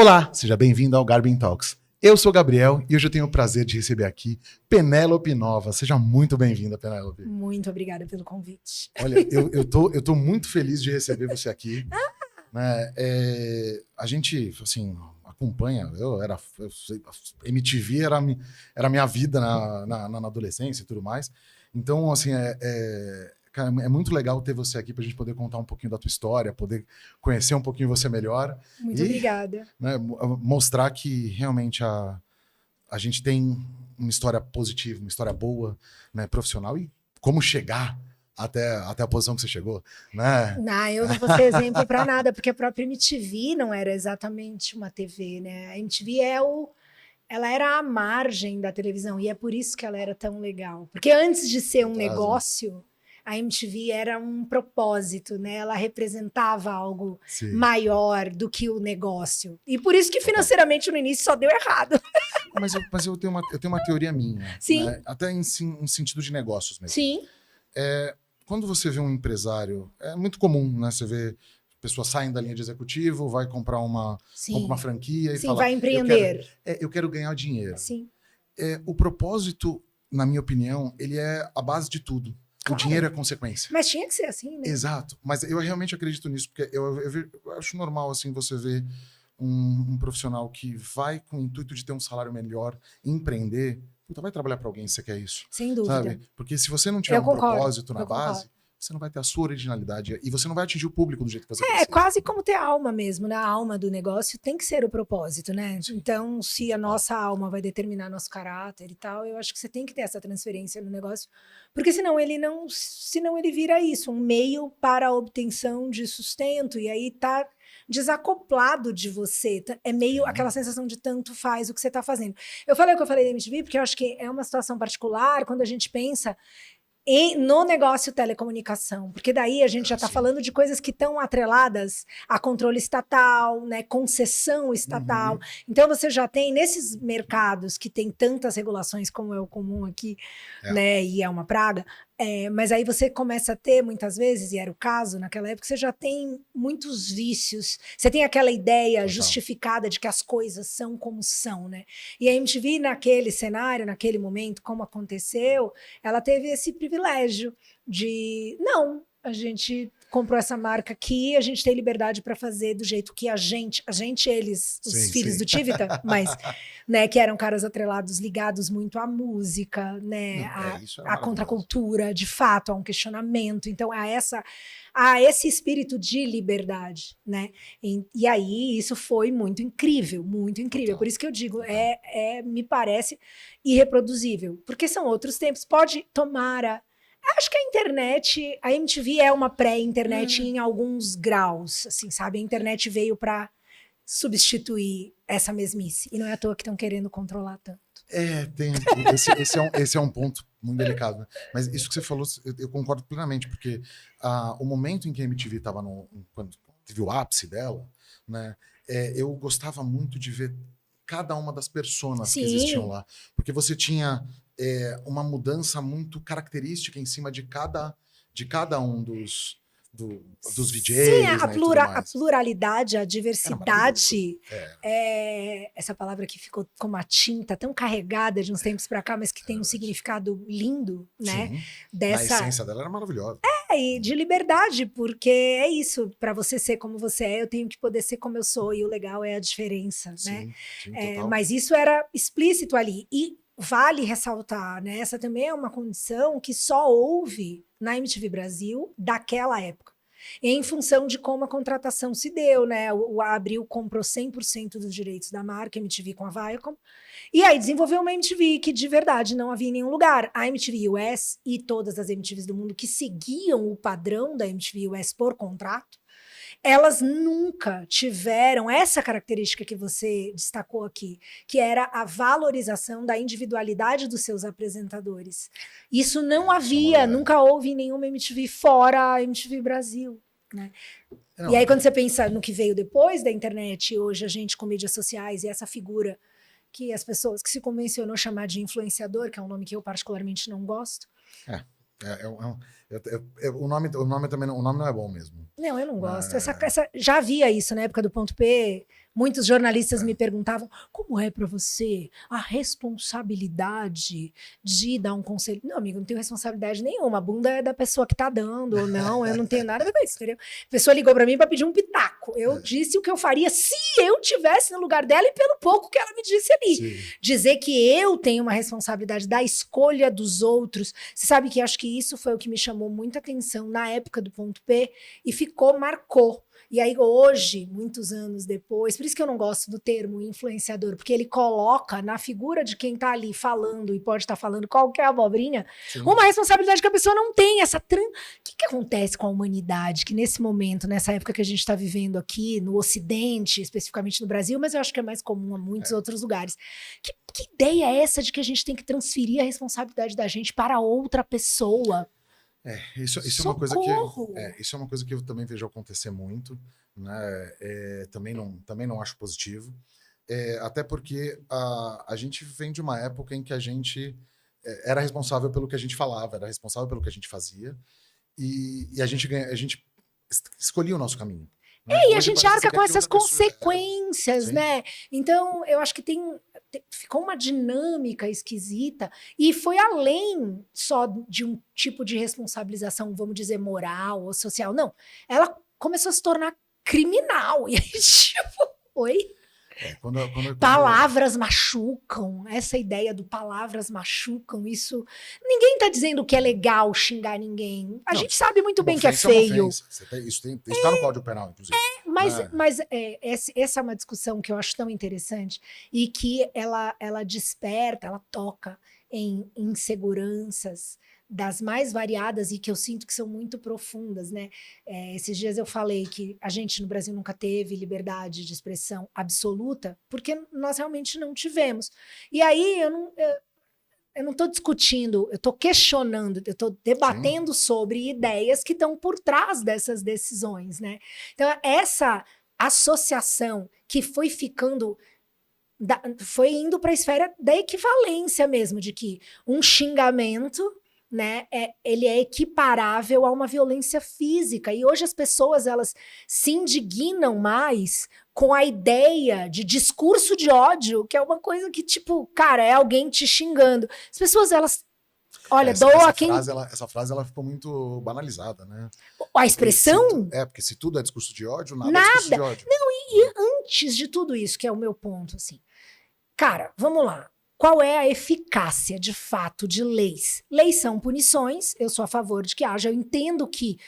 Olá, seja bem-vindo ao Garbin Talks. Eu sou o Gabriel e hoje eu tenho o prazer de receber aqui Penélope Nova. Seja muito bem-vinda, Penélope. Muito obrigada pelo convite. Olha, eu tô muito feliz de receber você aqui. Né? A gente, assim, acompanha. MTV era a minha vida na adolescência e tudo mais. Então, assim, cara, é muito legal ter você aqui para a gente poder contar um pouquinho da tua história, poder conhecer um pouquinho você melhor. Muito obrigada. Né, mostrar que realmente a gente tem uma história positiva, uma história boa, né, profissional, e como chegar até a posição que você chegou, né? Não, eu não vou ser exemplo para nada, porque a própria MTV não era exatamente uma TV, né? A MTV ela era a margem da televisão, e é por isso que ela era tão legal. Porque antes de ser um negócio, a MTV era um propósito, né? Ela representava algo maior do que o negócio. E por isso que financeiramente no início só deu errado. Mas eu tenho uma teoria minha. Sim. Né? Até em sentido de negócios mesmo. Sim. Quando você vê um empresário, é muito comum, né? Você vê pessoas saem da linha de executivo, vai comprar compra uma franquia e fala... vai empreender. Eu quero ganhar dinheiro. Sim. O propósito, na minha opinião, ele é a base de tudo. Claro. O dinheiro é consequência. Mas tinha que ser assim, né? Exato. Mas eu realmente acredito nisso, porque eu acho normal, assim, você ver um profissional que vai com o intuito de ter um salário melhor, empreender, vai trabalhar para alguém se você quer isso. Sem dúvida. Sabe? Porque se você não tiver propósito na base, você não vai ter a sua originalidade e você não vai atingir o público do jeito que você precisa. É quase como ter alma mesmo, né? A alma do negócio tem que ser o propósito, né? Sim. Então, se a nossa alma vai determinar nosso caráter e tal, eu acho que você tem que ter essa transferência no negócio, porque senão ele vira isso, um meio para a obtenção de sustento, e aí tá desacoplado de você. É meio aquela sensação de tanto faz o que você está fazendo. Eu falei o que eu falei da MTV, porque eu acho que é uma situação particular quando a gente pensa no negócio telecomunicação, porque daí a gente já está falando de coisas que estão atreladas a controle estatal, né, concessão estatal. Então você já tem nesses mercados que tem tantas regulações como é o comum aqui, né, e é uma praga, mas aí você começa a ter muitas vezes, e era o caso naquela época, você já tem muitos vícios, você tem aquela ideia justificada de que as coisas são como são, né? E a MTV naquele cenário, naquele momento, como aconteceu, ela teve esse privilégio de, não, a gente comprou essa marca aqui, a gente tem liberdade para fazer do jeito que eles, os filhos do Tivita, mas, né, que eram caras atrelados, ligados muito à música, né, à contracultura, de fato, a um questionamento, então a esse espírito de liberdade, né, e aí isso foi muito incrível, por isso que eu digo, me parece irreproduzível, porque são outros tempos, acho que a internet, a MTV é uma pré-internet em alguns graus, assim, sabe? A internet veio para substituir essa mesmice. E não é à toa que estão querendo controlar tanto. Esse é um ponto muito delicado. Né? Mas isso que você falou, eu concordo plenamente, porque o momento em que a MTV estava quando teve o ápice dela, né? Eu gostava muito de ver cada uma das personas que existiam lá. Porque você tinha uma mudança muito característica em cima de cada um dos VJs. Sim, né, a pluralidade, a diversidade. Essa palavra que ficou como a tinta tão carregada de uns tempos para cá, mas que tem um significado lindo, né? Sim. A essência dela era maravilhosa. E de liberdade, porque é isso, para você ser como você é, eu tenho que poder ser como eu sou, e o legal é a diferença, né? Sim, mas isso era explícito ali. E vale ressaltar, né? Essa também é uma condição que só houve na MTV Brasil daquela época. Em função de como a contratação se deu, né? O Abril comprou 100% dos direitos da marca MTV com a Viacom, e aí desenvolveu uma MTV que de verdade não havia em nenhum lugar. A MTV US e todas as MTVs do mundo que seguiam o padrão da MTV US por contrato, elas nunca tiveram essa característica que você destacou aqui, que era a valorização da individualidade dos seus apresentadores. Isso não havia, nunca houve em nenhuma MTV fora a MTV Brasil, né? E aí quando você pensa no que veio depois da internet, hoje a gente com mídias sociais e essa figura que as pessoas que se convencionou chamar de influenciador, que é um nome que eu particularmente não gosto. O nome também o nome não é bom mesmo. Não, eu não gosto. Já havia isso na época do Ponto P. Muitos jornalistas me perguntavam como é para você a responsabilidade de dar um conselho. Não, amigo, não tenho responsabilidade nenhuma. A bunda é da pessoa que tá dando ou não. Eu não tenho nada a ver com isso, entendeu? A pessoa ligou para mim para pedir um pitaco. Eu disse o que eu faria se eu tivesse no lugar dela e pelo pouco que ela me disse ali. Sim. Dizer que eu tenho uma responsabilidade da escolha dos outros. Você sabe que acho que isso foi o que me chamou muita atenção na época do Ponto P e marcou. E aí hoje, muitos anos depois, por isso que eu não gosto do termo influenciador, porque ele coloca na figura de quem tá ali falando e pode estar falando qualquer abobrinha, uma responsabilidade que a pessoa não tem. O que acontece com a humanidade que nesse momento, nessa época que a gente está vivendo aqui, no Ocidente, especificamente no Brasil, mas eu acho que é mais comum a muitos outros lugares. Que ideia é essa de que a gente tem que transferir a responsabilidade da gente para outra pessoa? Isso é uma coisa que eu também vejo acontecer muito, né? Também não acho positivo, até porque a gente vem de uma época em que a gente era responsável pelo que a gente falava, era responsável pelo que a gente fazia, e a gente escolhia o nosso caminho. Né? E a gente arca com essas consequências, né? Então, eu acho que ficou uma dinâmica esquisita e foi além só de um tipo de responsabilização, vamos dizer, moral ou social. Não, ela começou a se tornar criminal. E aí, tipo, oi? Palavras machucam, essa ideia do palavras machucam, isso... Ninguém tá dizendo que é legal xingar ninguém. A gente sabe muito bem que é feio. Isso está no Código Penal, inclusive. Mas essa é uma discussão que eu acho tão interessante e que ela desperta, ela toca em inseguranças das mais variadas e que eu sinto que são muito profundas, né? Esses dias eu falei que a gente no Brasil nunca teve liberdade de expressão absoluta porque nós realmente não tivemos. E aí eu não estou discutindo, eu estou questionando, eu estou debatendo sobre ideias que estão por trás dessas decisões, né? Então, essa associação que foi ficando... foi indo para a esfera da equivalência mesmo, de que um xingamento, né, ele é equiparável a uma violência física. E hoje as pessoas elas se indignam mais com a ideia de discurso de ódio, que é uma coisa que, tipo, cara, é alguém te xingando. As pessoas, elas... Olha, essa frase ela ficou muito banalizada, né? A expressão? Porque se tudo é discurso de ódio, nada é discurso de ódio. Não, e antes de tudo isso, que é o meu ponto, assim. Cara, vamos lá. Qual é a eficácia, de fato, de leis? Leis são punições, eu sou a favor de que haja, eu entendo que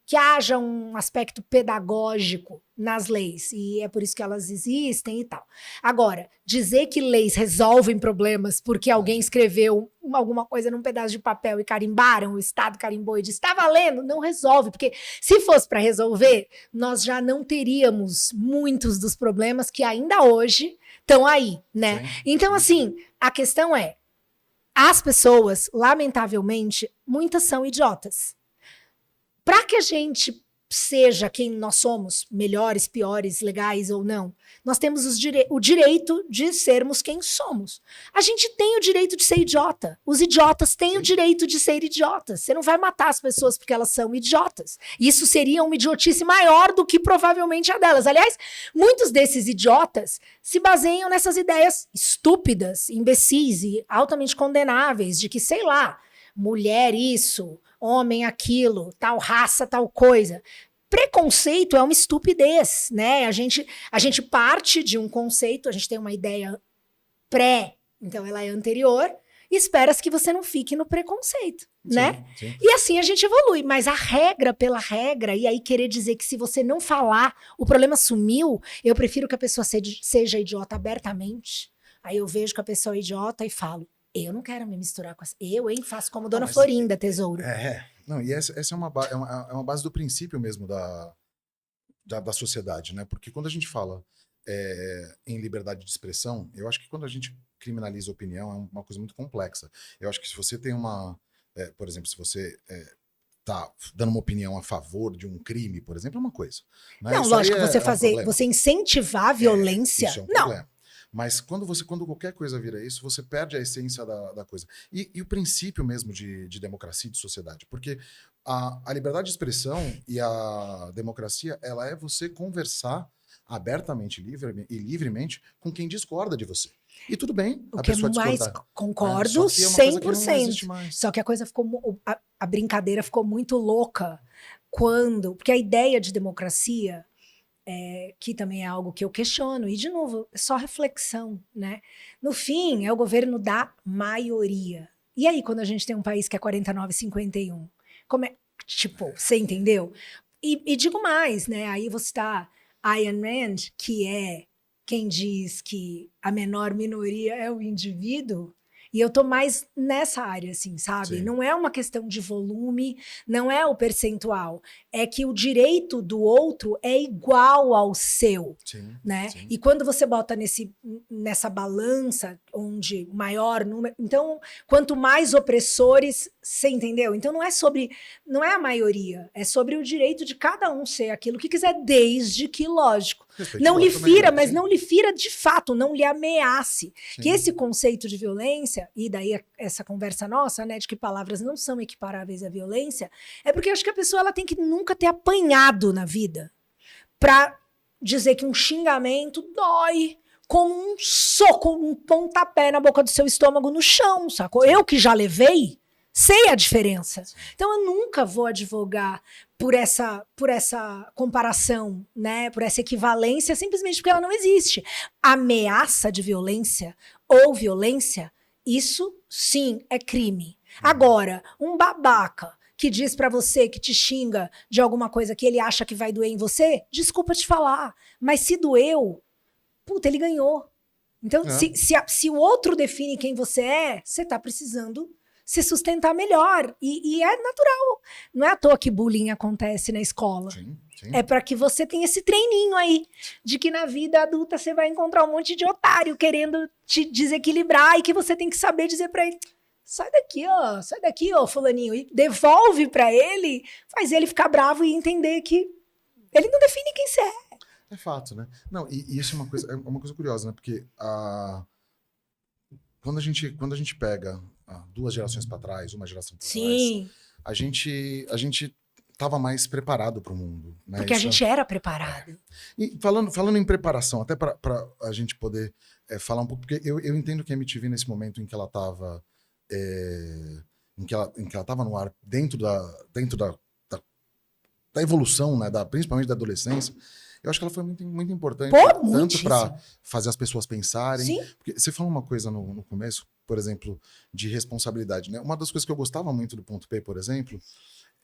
que haja um aspecto pedagógico nas leis, e é por isso que elas existem e tal. Agora, dizer que leis resolvem problemas porque alguém escreveu alguma coisa num pedaço de papel e carimbaram, o Estado carimbou e disse, está valendo, não resolve, porque se fosse para resolver, nós já não teríamos muitos dos problemas que ainda hoje estão aí, né? Sim. Então, assim, a questão é, as pessoas, lamentavelmente, muitas são idiotas. Para que a gente seja quem nós somos, melhores, piores, legais ou não, nós temos o direito de sermos quem somos. A gente tem o direito de ser idiota. Os idiotas têm o direito de ser idiotas. Você não vai matar as pessoas porque elas são idiotas. Isso seria uma idiotice maior do que provavelmente a delas. Aliás, muitos desses idiotas se baseiam nessas ideias estúpidas, imbecis e altamente condenáveis de que, sei lá, mulher isso, homem aquilo, tal raça, tal coisa. Preconceito é uma estupidez, né? A gente parte de um conceito, a gente tem uma ideia então ela é anterior, e espera-se que você não fique no preconceito, né? Sim. E assim a gente evolui, mas a regra pela regra, e aí querer dizer que se você não falar, o problema sumiu, eu prefiro que a pessoa seja idiota abertamente, aí eu vejo que a pessoa é idiota e falo, eu não quero me misturar com essa. Faço como Dona Florinda, tesouro. Não, e essa é uma base do princípio mesmo da sociedade, né? Porque quando a gente fala em liberdade de expressão, eu acho que quando a gente criminaliza a opinião é uma coisa muito complexa. Eu acho que se você tem por exemplo, se você tá dando uma opinião a favor de um crime, por exemplo, é uma coisa. Né? Não, isso lógico, você incentivar a violência. Isso é um não. problema. Mas quando qualquer coisa vira isso, você perde a essência da coisa. E o princípio mesmo de democracia e de sociedade. Porque a liberdade de expressão e a democracia, ela é você conversar abertamente e livremente com quem discorda de você. E tudo bem O a que é pessoa mais discordar. concordo, Só que é uma coisa que não 100%. existe mais. Só que a coisa ficou, a brincadeira ficou muito louca porque a ideia de democracia, que também é algo que eu questiono, e de novo, é só reflexão, né? No fim, é o governo da maioria. E aí, quando a gente tem um país que é 49-51? Como é, tipo, você entendeu? E digo mais, né? Aí você está Ayn Rand, que é quem diz que a menor minoria é o indivíduo, e eu tô mais nessa área, assim, sabe? Sim. Não é uma questão de volume, não é o percentual, é que o direito do outro é igual ao seu, Sim, né? sim. E quando você bota nessa balança, onde maior número... Então, quanto mais opressores, você entendeu? Então, não é a maioria, é sobre o direito de cada um ser aquilo que quiser, desde que, lógico, Respeite não o lhe outro também, fira, né? mas Sim, não lhe fira de fato, não lhe ameace. sim. Que esse conceito de violência, e daí essa conversa nossa, né, de que palavras não são equiparáveis à violência, é porque eu acho que a pessoa ela tem que nunca ter apanhado na vida pra dizer que um xingamento dói como um soco, um pontapé na boca do seu estômago no chão, sacou? Eu que já levei, sei a diferença. Então eu nunca vou advogar por essa comparação, né, por essa equivalência, simplesmente porque ela não existe. Ameaça de violência ou violência, isso sim é crime. Agora, um babaca que diz pra você, que te xinga de alguma coisa que ele acha que vai doer em você, desculpa te falar, mas se doeu, puta, ele ganhou. Então, se o outro define quem você é, você tá precisando se sustentar melhor. E é natural. Não é à toa que bullying acontece na escola. Sim, sim. É para que você tenha esse treininho aí, de que na vida adulta você vai encontrar um monte de otário querendo te desequilibrar e que você tem que saber dizer pra ele: sai daqui, ó, fulaninho, e devolve pra ele, faz ele ficar bravo e entender que ele não define quem você é. É fato, né? Não, e isso é uma coisa curiosa, né? Porque quando a gente pega 2 gerações para trás, uma geração para trás, Sim, a gente estava mais preparado para o mundo, né? porque a Isso gente era preparado. E falando em preparação, até para a gente poder falar um pouco, porque eu entendo que a MTV, nesse momento em que ela estava em que ela estava no ar dentro da evolução, né, principalmente da adolescência, eu acho que ela foi muito, muito importante, Pô, tanto muitíssimo. para fazer as pessoas pensarem. Sim. Porque você falou uma coisa no começo, por exemplo, de responsabilidade, né? Uma das coisas que eu gostava muito do Ponto P, por exemplo,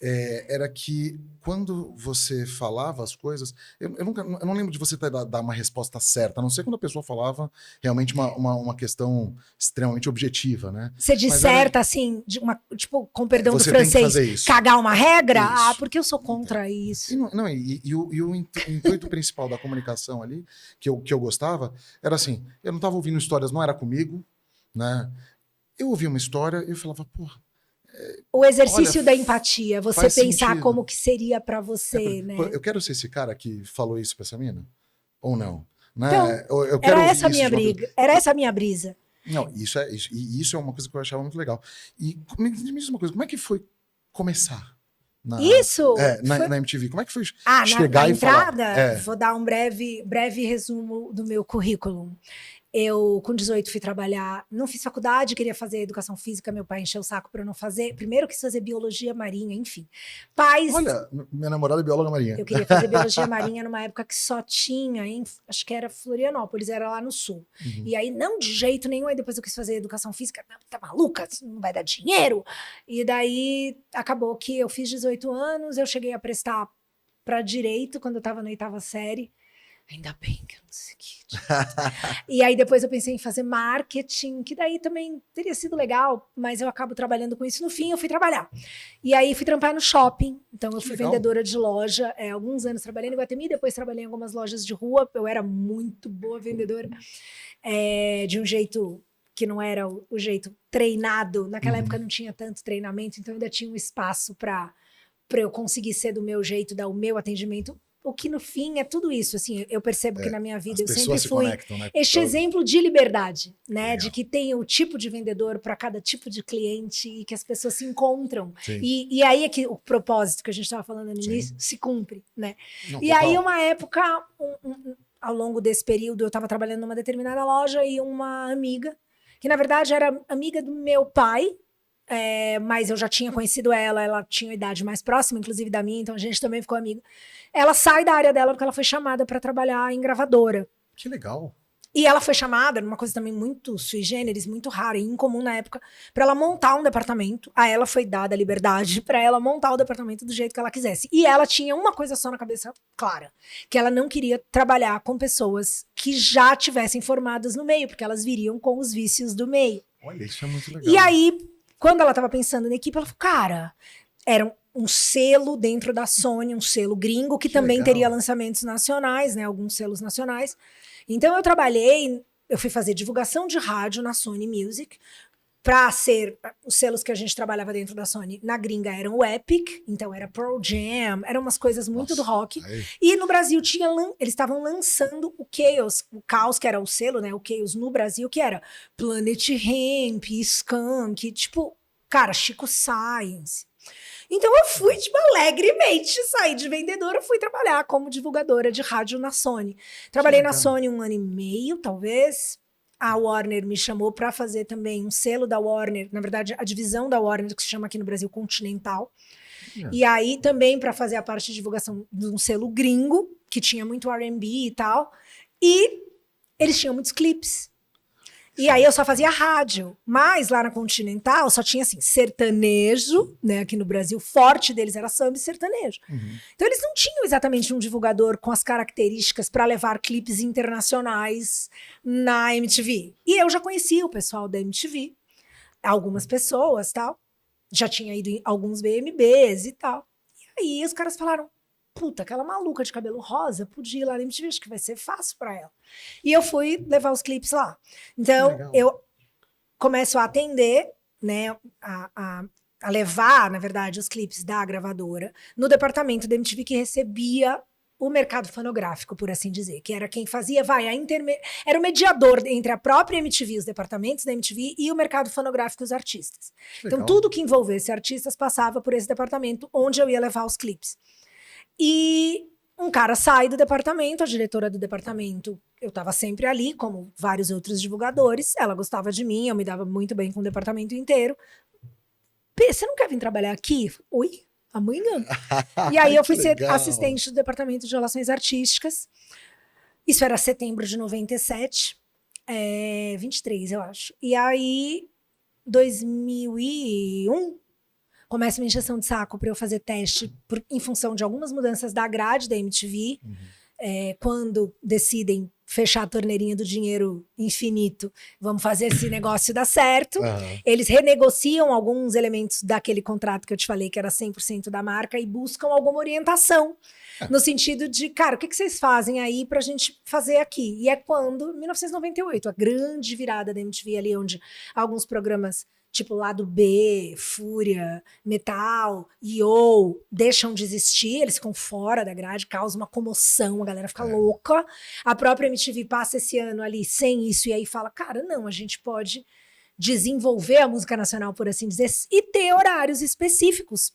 era que quando você falava as coisas, eu não lembro de você dar uma resposta certa, a não ser quando a pessoa falava realmente uma questão extremamente objetiva, né? Você disserta assim, tipo, com perdão do você tem que francês, fazer isso. cagar uma regra? Isso. Ah, porque eu sou contra isso. E o intuito principal da comunicação ali, que eu gostava, era assim, eu não estava ouvindo histórias, não era comigo, né? Eu ouvia uma história e eu falava, porra, O exercício olha, da empatia, você faz pensar sentido. como que seria pra você, né? Pô, eu quero ser esse cara que falou isso pra essa mina? Ou não? Né? Então, Eu quero era ouvir essa a isso minha de uma briga, era essa a minha brisa. Não, isso é uma coisa que eu achava muito legal. E me diz uma coisa, como é que foi começar Isso na MTV? Como é que foi na chegar e entrada, falar? vou dar um breve resumo do meu currículo. Eu, com 18, fui trabalhar, não fiz faculdade, queria fazer educação física, meu pai encheu o saco para eu não fazer. Primeiro eu quis fazer biologia marinha, enfim. Olha, minha namorada é bióloga marinha. Eu queria fazer biologia marinha numa época que só tinha, acho que era Florianópolis, era lá no sul. Uhum. E aí, não de jeito nenhum, aí depois eu quis fazer educação física, não, tá maluca, não vai dar dinheiro. E daí, acabou que eu fiz 18 anos, eu cheguei a prestar para direito quando eu tava na 8ª série. Ainda bem que eu não segui. E aí depois eu pensei em fazer marketing, que daí também teria sido legal, mas eu acabo trabalhando com isso. No fim, eu fui trabalhar. E aí fui trampar no shopping. Então eu fui vendedora de loja. Alguns anos trabalhei no Iguatemi, depois trabalhei em algumas lojas de rua. Eu era muito boa vendedora. De um jeito que não era o jeito treinado. Naquela época não tinha tanto treinamento, então ainda tinha um espaço para eu conseguir ser do meu jeito, dar o meu atendimento o que no fim é tudo isso, assim, eu percebo que na minha vida eu sempre se fui conectam, né? este exemplo de liberdade, né? Legal. De que tem o tipo de vendedor para cada tipo de cliente e que as pessoas se encontram. Sim. E aí é que o propósito que a gente estava falando no Sim. início se cumpre, né? Não, E total. aí, uma época, ao longo desse período, eu estava trabalhando numa determinada loja e uma amiga, que na verdade era amiga do meu pai, mas eu já tinha conhecido ela tinha uma idade mais próxima, inclusive da minha, então a gente também ficou amiga. Ela sai da área dela porque ela foi chamada para trabalhar em gravadora. Que legal. E ela foi chamada, numa coisa também muito sui generis, muito rara e incomum na época, para ela montar um departamento. A ela foi dada a liberdade para ela montar o departamento do jeito que ela quisesse. E ela tinha uma coisa só na cabeça clara, que ela não queria trabalhar com pessoas que já tivessem formadas no meio, porque elas viriam com os vícios do meio. Olha, isso é muito legal. E aí, quando ela estava pensando na equipe, ela falou, cara, era um selo dentro da Sony, um selo gringo, que também legal. teria lançamentos nacionais, né? Alguns selos nacionais. Então eu fui fazer divulgação de rádio na Sony Music, para ser os selos que a gente trabalhava dentro da Sony. Na gringa eram o Epic, então era Pearl Jam, eram umas coisas muito do rock. Aí. E no Brasil eles estavam lançando o Chaos, que era o selo, né? O Chaos no Brasil, que era Planet Hemp, Skunk, tipo, cara, Chico Science. Então eu fui, tipo, alegremente sair de vendedora, fui trabalhar como divulgadora de rádio na Sony. Trabalhei na Sony 1 ano e meio, talvez. A Warner me chamou para fazer também um selo da Warner, na verdade, a divisão da Warner, que se chama aqui no Brasil Continental. E aí também para fazer a parte de divulgação de um selo gringo, que tinha muito R&B e tal. E eles tinham muitos clipes. E aí eu só fazia rádio, mas lá na Continental só tinha assim, sertanejo, né? Aqui no Brasil, forte deles era samba e sertanejo. Uhum. Então eles não tinham exatamente um divulgador com as características para levar clipes internacionais na MTV. E eu já conhecia o pessoal da MTV, algumas pessoas tal, já tinha ido em alguns BMBs e tal. E aí os caras falaram, puta, aquela maluca de cabelo rosa podia ir lá na MTV, acho que vai ser fácil para ela. E eu fui levar os clipes lá. Então, eu começo a atender, né, a levar, na verdade, os clipes da gravadora no departamento da MTV que recebia o mercado fonográfico, por assim dizer, que era quem fazia, era o mediador entre a própria MTV, os departamentos da MTV e o mercado fonográfico e os artistas. Então, tudo que envolvesse artistas passava por esse departamento onde eu ia levar os clipes. E um cara sai do departamento, a diretora do departamento, eu estava sempre ali, como vários outros divulgadores, ela gostava de mim, eu me dava muito bem com o departamento inteiro. Você não quer vir trabalhar aqui? Oi? Amanhã? E aí eu fui ser assistente do departamento de relações artísticas. Isso era setembro de 97, 23, eu acho. E aí, 2001, começa uma injeção de saco para eu fazer teste em função de algumas mudanças da grade da MTV. Uhum. Quando decidem fechar a torneirinha do dinheiro infinito, vamos fazer esse negócio dar certo. Uhum. Eles renegociam alguns elementos daquele contrato que eu te falei, que era 100% da marca, e buscam alguma orientação. No sentido de, cara, o que vocês fazem aí pra gente fazer aqui? E é quando, 1998, a grande virada da MTV ali, onde alguns programas tipo Lado B, Fúria, Metal, Yo, deixam de existir, eles ficam fora da grade, causa uma comoção, a galera fica louca. A própria MTV passa esse ano ali sem isso e aí fala, cara, não, a gente pode desenvolver a música nacional, por assim dizer, e ter horários específicos.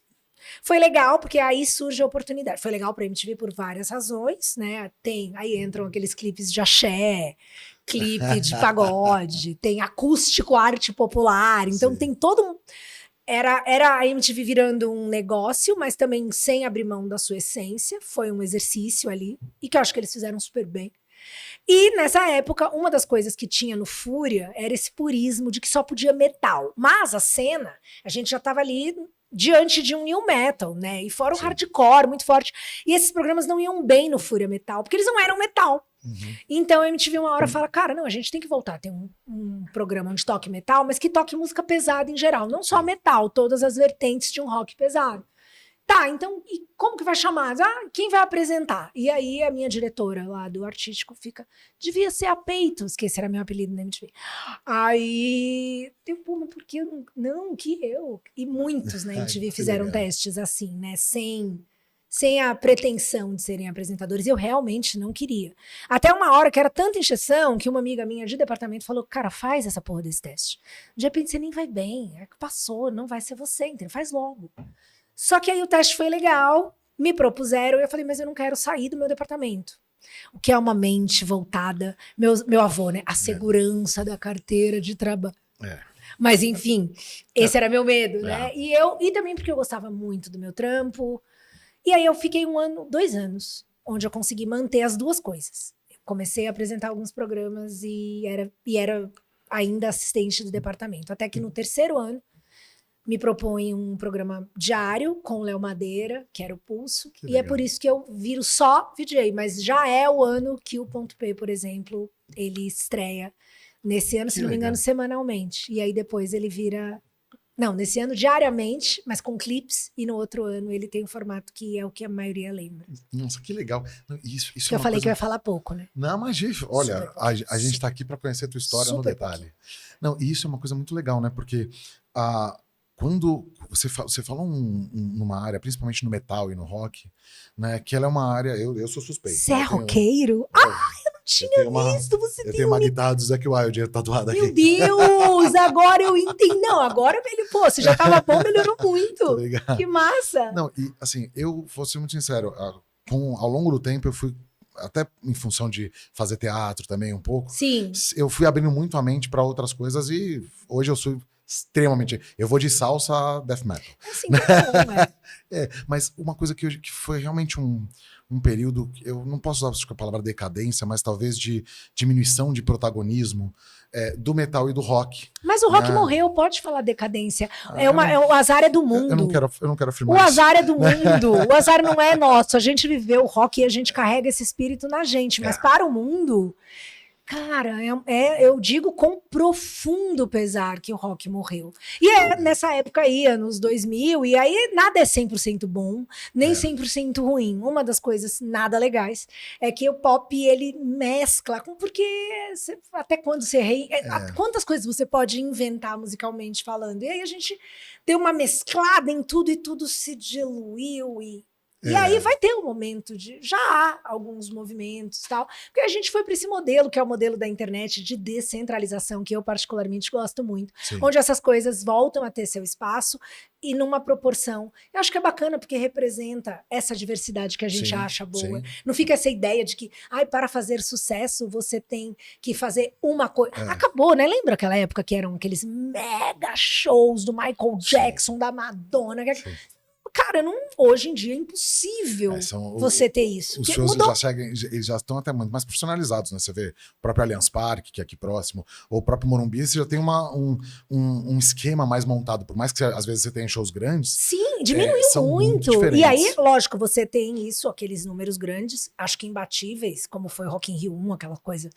Foi legal, porque aí surge a oportunidade. Foi legal pra MTV por várias razões, né? Aí entram aqueles clipes de axé, clipe de pagode, tem acústico, arte popular, então tem todo era a MTV virando um negócio, mas também sem abrir mão da sua essência, foi um exercício ali, e que eu acho que eles fizeram super bem. E nessa época, uma das coisas que tinha no Fúria era esse purismo de que só podia metal, mas a cena, a gente já estava ali diante de um new metal, né? E fora o hardcore muito forte. E esses programas não iam bem no Fúria Metal, porque eles não eram metal. Uhum. Então a MTV uma hora fala, cara, não, a gente tem que voltar a ter um programa onde toque metal, mas que toque música pesada em geral, não só metal, todas as vertentes de um rock pesado. Tá, então, e como que vai chamar? Quem vai apresentar? E aí a minha diretora lá do artístico fica, devia ser a Peitos, que esse era meu apelido na MTV. Aí, pô, mas por que eu não, que eu? E muitos na MTV fizeram testes assim, né, sem sem a pretensão de serem apresentadores. Eu realmente não queria. Até uma hora que era tanta encheção que uma amiga minha de departamento falou, cara, faz essa porra desse teste. De repente você nem vai bem, é que passou, não vai ser você, entendeu? Faz logo. Só que aí o teste foi legal, me propuseram e eu falei, mas eu não quero sair do meu departamento. O que é uma mente voltada, meu avô, né? A segurança da carteira de trabalho. Mas enfim, esse era meu medo, né? E também porque eu gostava muito do meu trampo. E aí eu fiquei 2 anos, onde eu consegui manter as duas coisas. Eu comecei a apresentar alguns programas e era ainda assistente do departamento. Até que no 3º ano, me propõe um programa diário com o Léo Madeira, que era o Pulso. E é por isso que eu viro só VJ. Mas já é o ano que o Ponto P, por exemplo, ele estreia. Nesse ano, se não me engano, semanalmente. E aí depois ele vira... Não, nesse ano diariamente, mas com clipes, e no outro ano ele tem um formato que é o que a maioria lembra. Nossa, que legal. Isso que é eu falei que eu ia falar pouco, né? Não, mas olha, a gente tá aqui para conhecer a tua história no detalhe. Não, e isso é uma coisa muito legal, né? Porque quando você falou numa área, principalmente no metal e no rock, né? Que ela é uma área, eu sou suspeito. Você é roqueiro? Tinha visto, você eu tenho uma guitarra do Zac Wild tatuada aqui. Meu Deus, agora eu entendi. Não, agora ele, você já tava bom, melhorou muito. Que massa. Não, e assim, eu vou ser muito sincero, ao longo do tempo eu fui, até em função de fazer teatro também um pouco, sim, eu fui abrindo muito a mente para outras coisas e hoje eu sou extremamente... Eu vou de salsa a death metal. Assim, bom, mas uma coisa que foi realmente um período, eu não posso usar a palavra decadência, mas talvez de diminuição de protagonismo do metal e do rock. Mas o rock morreu, pode falar decadência. O azar é do mundo. Eu não quero afirmar o azar é do mundo. O azar não é nosso. A gente viveu o rock e a gente carrega esse espírito na gente. Mas para o mundo... Cara, eu digo com profundo pesar que o rock morreu. E nessa época aí, anos 2000, e aí nada é 100% bom, nem 100% ruim. Uma das coisas nada legais é que o pop, ele mescla, porque até quando você... Quantas coisas você pode inventar musicalmente falando? E aí a gente deu uma mesclada em tudo e tudo se diluiu e aí vai ter um momento já há alguns movimentos e tal, porque a gente foi para esse modelo, que é o modelo da internet de descentralização, que eu particularmente gosto muito, onde essas coisas voltam a ter seu espaço e numa proporção. Eu acho que é bacana porque representa essa diversidade que a gente acha boa. Não fica essa ideia de que, para fazer sucesso você tem que fazer uma coisa. Acabou, né? Lembra aquela época que eram aqueles mega shows do Michael Jackson, da Madonna, cara, hoje em dia é impossível você ter isso. Os shows eles já estão até muito mais profissionalizados, né? Você vê o próprio Allianz Parque, que é aqui próximo, ou o próprio Morumbi, você já tem um esquema mais montado. Por mais que às vezes você tenha shows grandes. Sim, diminuiu muito. E aí, lógico, você tem isso, aqueles números grandes, acho que imbatíveis, como foi o Rock in Rio 1, aquela coisa.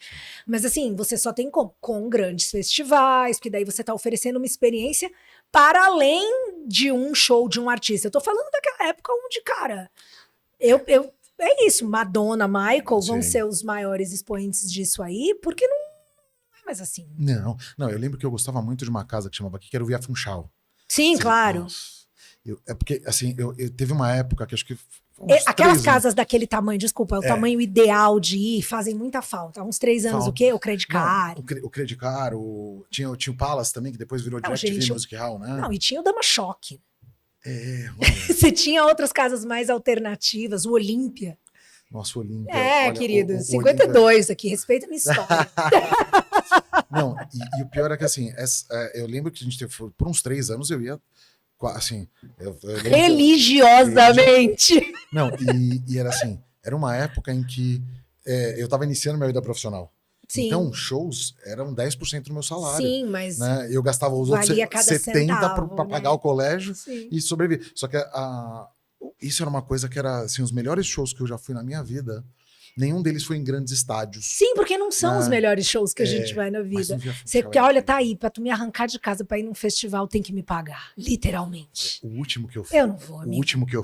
Mas assim, você só tem com grandes festivais, porque daí você está oferecendo uma experiência para além de um show de um artista. Eu tô falando daquela época onde, cara, é isso, Madonna, Michael vão ser os maiores expoentes disso aí, porque não é mais assim. Não, eu lembro que eu gostava muito de uma casa que chamava aqui, que era o Via Funchal. Sim, claro. É porque, assim, eu teve uma época que acho que... Aquelas casas daquele tamanho, desculpa, o tamanho ideal de ir, fazem muita falta. Há uns 3 anos, o quê? O Credicar. O Credicar, tinha o Palace também, que depois virou DirecTV Music Hall, né? Não, e tinha o Dama Choque. Olha. Você tinha outras casas mais alternativas, o Olímpia. Nossa, o Olímpia. Olha, querido, 52 aqui, respeita a minha história. Não, e o pior é que, assim, eu lembro que a gente teve, por uns 3 anos eu ia... Assim, religiosamente. Não, e era assim, era uma época em que eu tava iniciando minha vida profissional. Sim. Então, shows eram 10% do meu salário. Sim, mas... Né? Eu gastava os outros 70% para pagar o colégio e sobreviver. Só que isso era uma coisa que era, assim, os melhores shows que eu já fui na minha vida... Nenhum deles foi em grandes estádios. Sim, porque não são os melhores shows que a gente vai na vida. Você quer, olha, tá aí, pra tu me arrancar de casa pra ir num festival, tem que me pagar. Literalmente. O último que eu fui. Eu não vou, amigo. O último que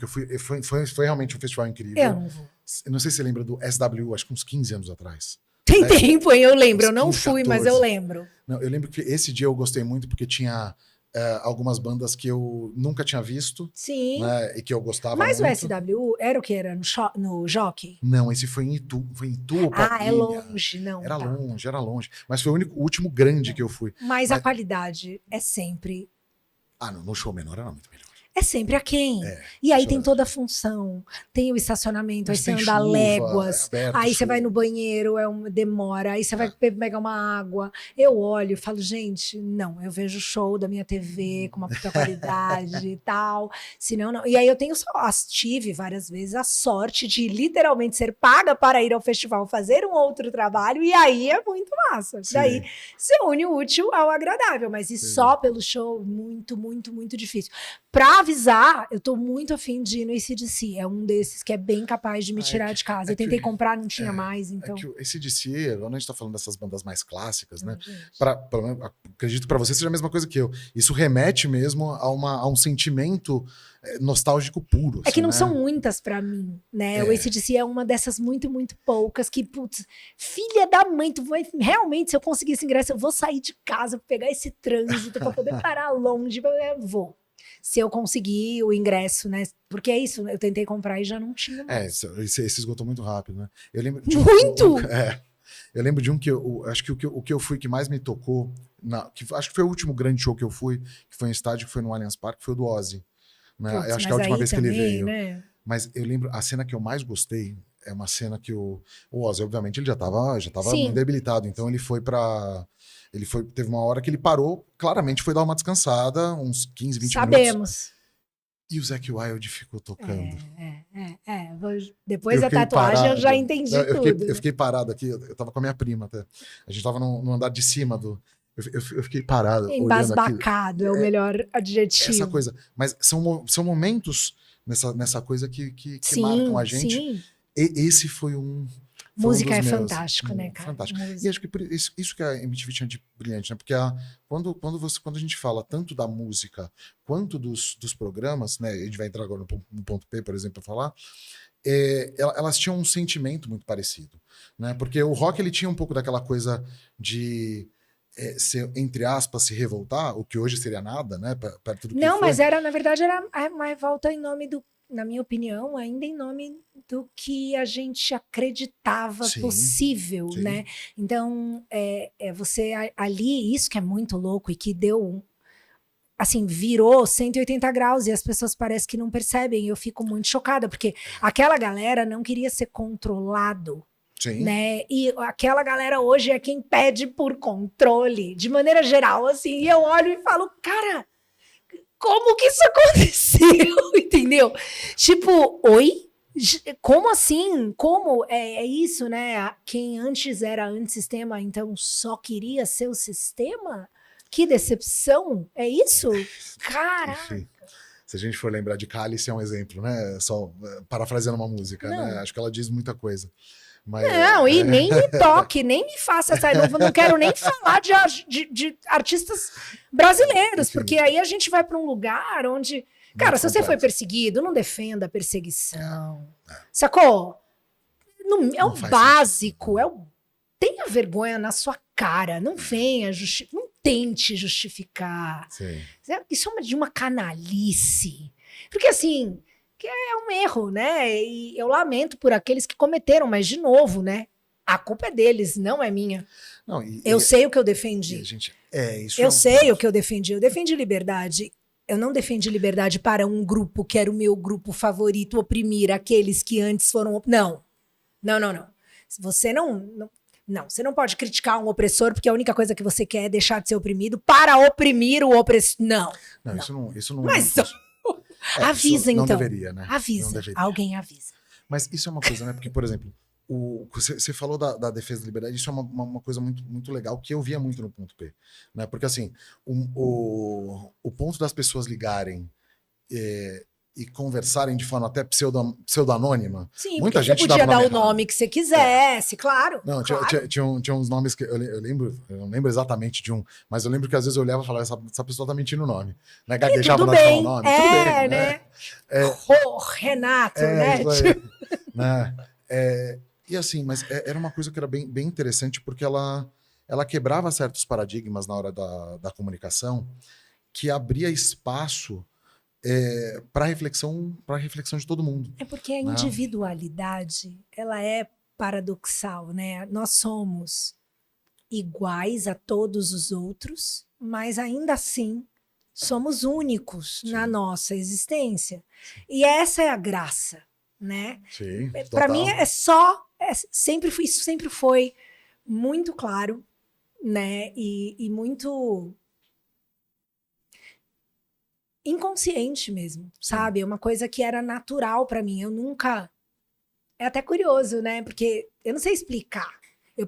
eu fui foi realmente um festival incrível. Eu não vou. Eu não sei se você lembra do SW, acho que uns 15 anos atrás. Tem tempo, hein? Eu lembro. Eu não fui, 14. Mas eu lembro. Não, eu lembro que esse dia eu gostei muito porque tinha algumas bandas que eu nunca tinha visto, Sim. né? E que eu gostava Mas o muito. SWU era o que? Era no Jockey? Não, esse foi em Itu, ou Ah, é Paulínia. longe, não, Era tá. longe, era longe. Mas foi o último grande Não. que eu fui. Mas a qualidade é sempre Ah, não, no show menor era muito melhor. É sempre aquém. É, E aí isso é tem toda a verdade. função. Tem o estacionamento, aí Mas você tem anda chuva, léguas. é aberto, Aí você vai chuva. no banheiro, demora. Aí você vai pegar uma água. Eu olho e falo, gente, não, eu vejo o show da minha TV com uma puta qualidade e tal. Senão, não. E aí eu tive várias vezes a sorte de literalmente ser paga para ir ao festival fazer um outro trabalho. E aí é muito massa. Sim. Daí você une o útil ao agradável. Mas ir Sim. só pelo show, muito, muito, muito difícil. Pra avisar, eu tô muito afim de ir no AC/DC. É um desses que é bem capaz de me tirar de casa. Eu tentei comprar, não tinha mais, então. É que o AC/DC, quando a gente tá falando dessas bandas mais clássicas, né? Gente. Acredito que pra você seja a mesma coisa que eu. Isso remete mesmo a um sentimento nostálgico puro. É que não né? são muitas pra mim, né? O AC/DC é uma dessas muito, muito poucas que, putz, filha da mãe, realmente, se eu conseguir esse ingresso, eu vou sair de casa, pegar esse trânsito pra poder parar longe, vou. Se eu conseguir o ingresso, né? Porque é isso, eu tentei comprar e já não tinha mais. Esse esgotou muito rápido, né? Eu lembro Muito! Eu lembro de um que acho que o que eu fui que mais me tocou, acho que foi o último grande show que eu fui, que foi em estádio, que foi no Allianz Parque, foi o do Ozzy. Né? Putz, eu acho que é a última vez também, que ele veio. Né? Mas eu lembro, a cena que eu mais gostei é uma cena que o Ozzy, obviamente, ele já tava muito debilitado, então ele foi pra... teve uma hora que ele parou, claramente foi dar uma descansada, uns 15, 20 minutos. Sabemos. E o Zac Wild ficou tocando. Depois da tatuagem eu já entendi tudo. Eu fiquei parado aqui, eu tava com a minha prima até. A gente tava no andar de cima do... Eu fiquei parado. Embasbacado é o melhor adjetivo. Essa coisa. Mas são momentos nessa coisa que marcam a gente. Sim. Esse foi um... Música é fantástico, né, cara? Fantástico. E acho que isso que a MTV tinha de brilhante, né? Porque quando a gente fala tanto da música quanto dos programas, né? A gente vai entrar agora no ponto P, por exemplo, para falar. Elas tinham um sentimento muito parecido, né? Porque o rock ele tinha um pouco daquela coisa de entre aspas, se revoltar, o que hoje seria nada, né? Perto do que Não, foi. mas na verdade, era uma revolta em nome na minha opinião, ainda em nome do que a gente acreditava possível, né? Então, você ali, isso que é muito louco e que deu, assim, virou 180 graus e as pessoas parecem que não percebem. Eu fico muito chocada, porque aquela galera não queria ser controlado. Sim. Né? E aquela galera hoje é quem pede por controle, de maneira geral, assim, e eu olho e falo, cara, como que isso aconteceu? Entendeu? Tipo, oi? Como assim? Como? É isso, né? Quem antes era antissistema, então só queria ser o sistema? Que decepção! É isso? Caraca! Enfim, se a gente for lembrar de Cálice, é um exemplo, né? Só parafraseando uma música, né? Acho que ela diz muita coisa. Mas, não, e nem me toque, nem me faça essa. Não quero nem falar de artistas brasileiros, porque aí a gente vai para um lugar onde. Cara, se você foi perseguido, não defenda a perseguição. Sacou? É o básico, tenha vergonha na sua cara, não venha, não tente justificar. Sim. Isso é de uma canalice. Porque assim. Que é um erro, né? E eu lamento por aqueles que cometeram, mas de novo, né? A culpa é deles, não é minha. Não, eu sei o que eu defendi. Eu sei o que eu defendi. Eu defendi liberdade. Eu não defendi liberdade para um grupo que era o meu grupo favorito oprimir aqueles que antes foram... Não. Você você não pode criticar um opressor porque a única coisa que você quer é deixar de ser oprimido para oprimir o opressor. Não. Isso não... Mas... avisa, então. Não deveria, né? Avisa. Não deveria. Alguém avisa. Mas isso é uma coisa, né? Porque, por exemplo, você falou da defesa da liberdade, isso é uma coisa muito, muito legal que eu via muito no ponto P. Né? Porque, assim, o ponto das pessoas ligarem e conversarem de forma até pseudonônima. Sim, muita gente você podia dar o nome que você quisesse, claro. Não, claro. Tinha uns nomes que eu não lembro exatamente de um, mas eu lembro que às vezes eu olhava e falava, essa pessoa tá mentindo o nome. Né? Gaguejava na falar o nome. Tudo bem, né? Renato, né? E assim, mas era uma coisa que era bem, bem interessante, porque ela quebrava certos paradigmas na hora da comunicação, que abria espaço para reflexão de todo mundo. É porque a Né? individualidade, ela é paradoxal, né? Nós somos iguais a todos os outros, mas ainda assim somos únicos na nossa existência. E essa é a graça, né? Sim, Para mim isso sempre foi muito claro, né? E muito inconsciente mesmo, sabe? É uma coisa que era natural para mim. Eu nunca. É até curioso, né? Porque eu não sei explicar.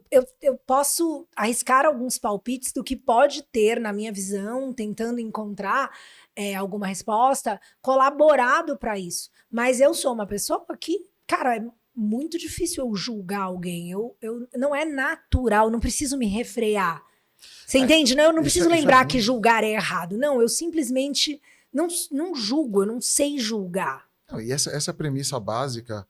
Eu posso arriscar alguns palpites do que pode ter, na minha visão, tentando encontrar alguma resposta, colaborado para isso. Mas eu sou uma pessoa que, cara, é muito difícil eu julgar alguém. Não é natural, não preciso me refrear. Você entende? Não, eu não preciso lembrar que julgar é errado. Não, eu simplesmente não julgo, eu não sei julgar. Não, e essa premissa básica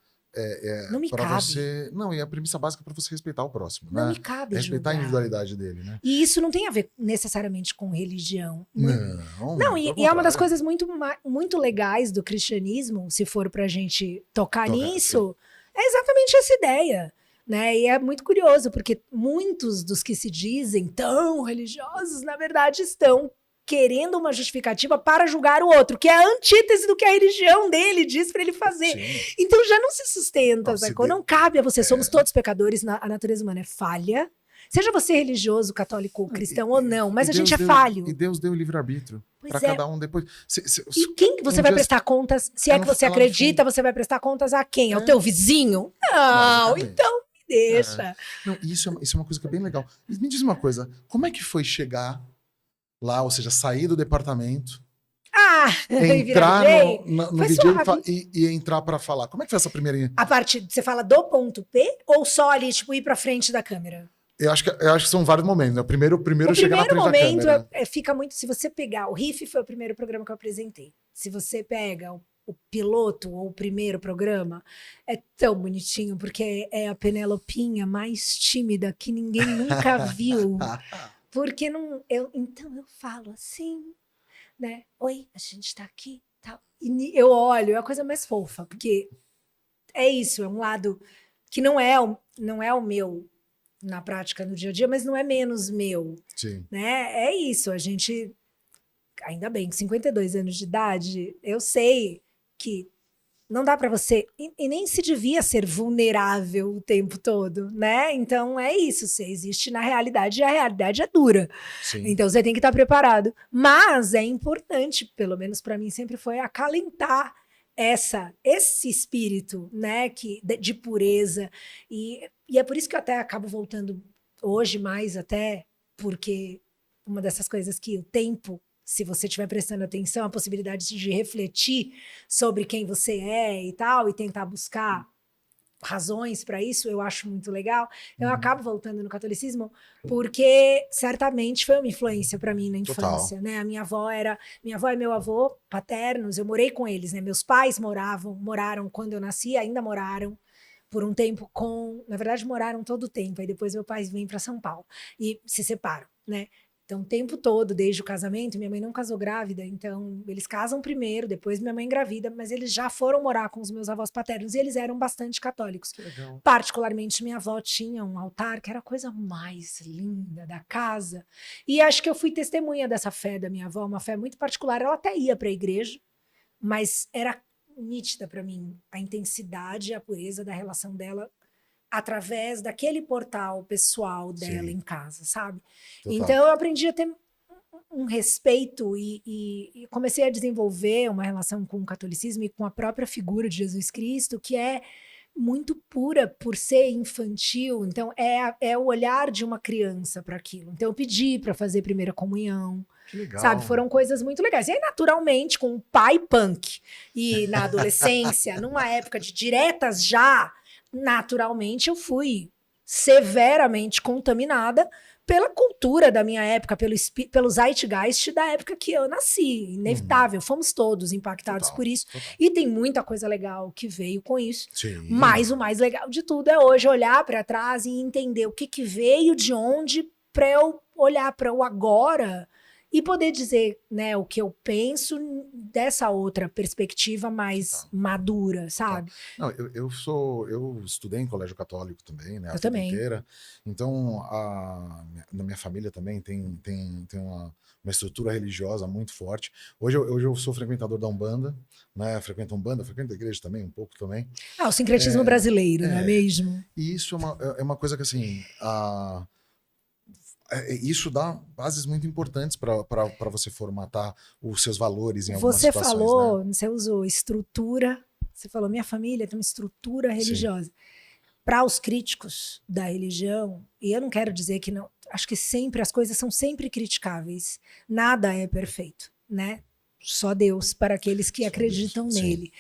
não me para cabe. você. Não, e a premissa básica para você respeitar o próximo. Não né? me cabe respeitar julgar. A individualidade dele, né? E isso não tem a ver necessariamente com religião. Não, e é uma das coisas muito legais do cristianismo, se for pra gente tocar nisso, é exatamente essa ideia. Né? E é muito curioso, porque muitos dos que se dizem tão religiosos, na verdade, estão querendo uma justificativa para julgar o outro, que é a antítese do que a religião dele diz para ele fazer. Sim. Então já não se sustenta, não cabe a você. Somos todos pecadores, a natureza humana é falha. Seja você religioso, católico, cristão ou não, mas a gente é falho. E Deus deu o livre-arbítrio para cada um depois. E quem você vai prestar contas? Se é que você acredita, você vai prestar contas a quem? Ao teu vizinho? Não, então me deixa. Não, isso é uma coisa que é bem legal. Me diz uma coisa, como é que foi chegar lá, ou seja, sair do departamento, entrar no DJ e entrar para falar? Como é que foi essa primeira... A parte, você fala do ponto P ou só ali, tipo, ir para frente da câmera? Eu acho que são vários momentos, né? O primeiro chegar na frente da câmera. O primeiro momento fica muito... Se você pegar... O Riff foi o primeiro programa que eu apresentei. Se você pega o piloto ou o primeiro programa, é tão bonitinho, porque é a Penelopinha mais tímida que ninguém nunca viu. Porque então eu falo assim, né? Oi, a gente tá aqui, tal. E eu olho, é a coisa mais fofa, porque é isso, é um lado que não é o meu na prática, no dia a dia, mas não é menos meu. Sim. Né? É isso, a gente, ainda bem, 52 anos de idade, eu sei que não dá para você, e nem se devia ser vulnerável o tempo todo, né? Então é isso, você existe na realidade e a realidade é dura. Sim. Então você tem que estar preparado. Mas é importante, pelo menos para mim sempre foi, acalentar esse espírito, né, de pureza. E é por isso que eu até acabo voltando hoje mais até, porque uma dessas coisas que o tempo, se você estiver prestando atenção, a possibilidade de refletir sobre quem você é e tal, e tentar buscar razões para isso, eu acho muito legal. Eu acabo voltando no catolicismo porque certamente foi uma influência para mim na infância, né? A minha avó e meu avô paternos, eu morei com eles, né? Meus pais moraram quando eu nasci, ainda moraram por um tempo na verdade moraram todo o tempo, aí depois meu pai vem para São Paulo e se separam, né? Então, o tempo todo, desde o casamento, minha mãe não casou grávida, então eles casam primeiro, depois minha mãe engravida, mas eles já foram morar com os meus avós paternos e eles eram bastante católicos. Que legal. Particularmente, minha avó tinha um altar que era a coisa mais linda da casa. E acho que eu fui testemunha dessa fé da minha avó, uma fé muito particular. Ela até ia para a igreja, mas era nítida para mim a intensidade e a pureza da relação dela através daquele portal pessoal dela em casa, sabe? Total. Então eu aprendi a ter um respeito e comecei a desenvolver uma relação com o catolicismo e com a própria figura de Jesus Cristo, que é muito pura por ser infantil. Então é o olhar de uma criança para aquilo. Então eu pedi para fazer primeira comunhão. Que legal. Sabe, foram coisas muito legais. E aí, naturalmente, com um pai punk e na adolescência, numa época de diretas já, naturalmente eu fui severamente contaminada pela cultura da minha época, pelo zeitgeist da época que eu nasci. Inevitável, fomos todos impactados por isso. E tem muita coisa legal que veio com isso. Sim. Mas o mais legal de tudo é hoje olhar para trás e entender o que veio de onde, para eu olhar para o agora e poder dizer, né, o que eu penso dessa outra perspectiva mais madura, sabe? Não, eu estudei em colégio católico também, né, a Eu vida também. inteira. Então, na minha família também tem uma estrutura religiosa muito forte. Hoje eu sou frequentador da Umbanda, né? Frequento a Umbanda, frequento a igreja também, um pouco também. Ah, o sincretismo brasileiro, não é É, mesmo? e isso é uma coisa que, assim, isso dá bases muito importantes para você formatar os seus valores em algumas Você situações, né? falou, você usou estrutura, você falou, minha família tem uma estrutura Sim, religiosa. Para os críticos da religião, e eu não quero dizer que não, acho que sempre as coisas são sempre criticáveis. Nada é perfeito, né? Só Deus para aqueles que só Deus. acreditam Sim, nele.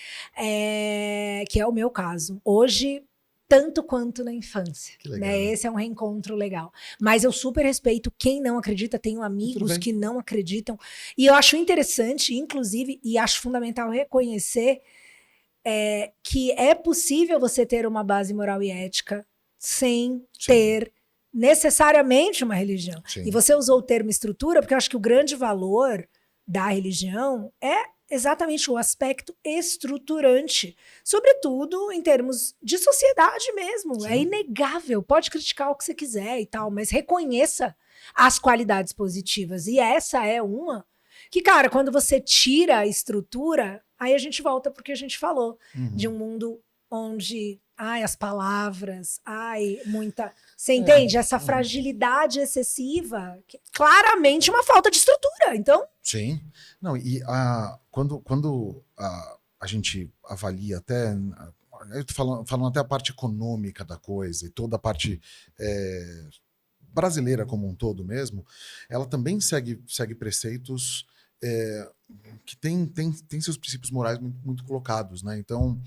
Que é o meu caso. Hoje, tanto quanto na infância, que né? legal. Esse é um reencontro legal. Mas eu super respeito quem não acredita, tenho E tudo amigos bem. que não acreditam. E eu acho interessante, inclusive, e acho fundamental reconhecer que é possível você ter uma base moral e ética sem Sim, ter necessariamente uma religião. E sim, você usou o termo estrutura, porque eu acho que o grande valor da religião é exatamente o aspecto estruturante, sobretudo em termos de sociedade mesmo. É sim. inegável, pode criticar o que você quiser e tal, mas reconheça as qualidades positivas. E essa é uma que, cara, quando você tira a estrutura, aí a gente volta porque a gente falou de Uhum. um mundo onde, ai, as palavras, ai, muita. Você É, entende? Essa fragilidade excessiva, que é claramente uma falta de estrutura. Então, sim. Não, e quando a gente avalia até. Eu tô falando até a parte econômica da coisa e toda a parte brasileira como um todo mesmo, ela também segue preceitos que tem seus princípios morais muito colocados, né? Então,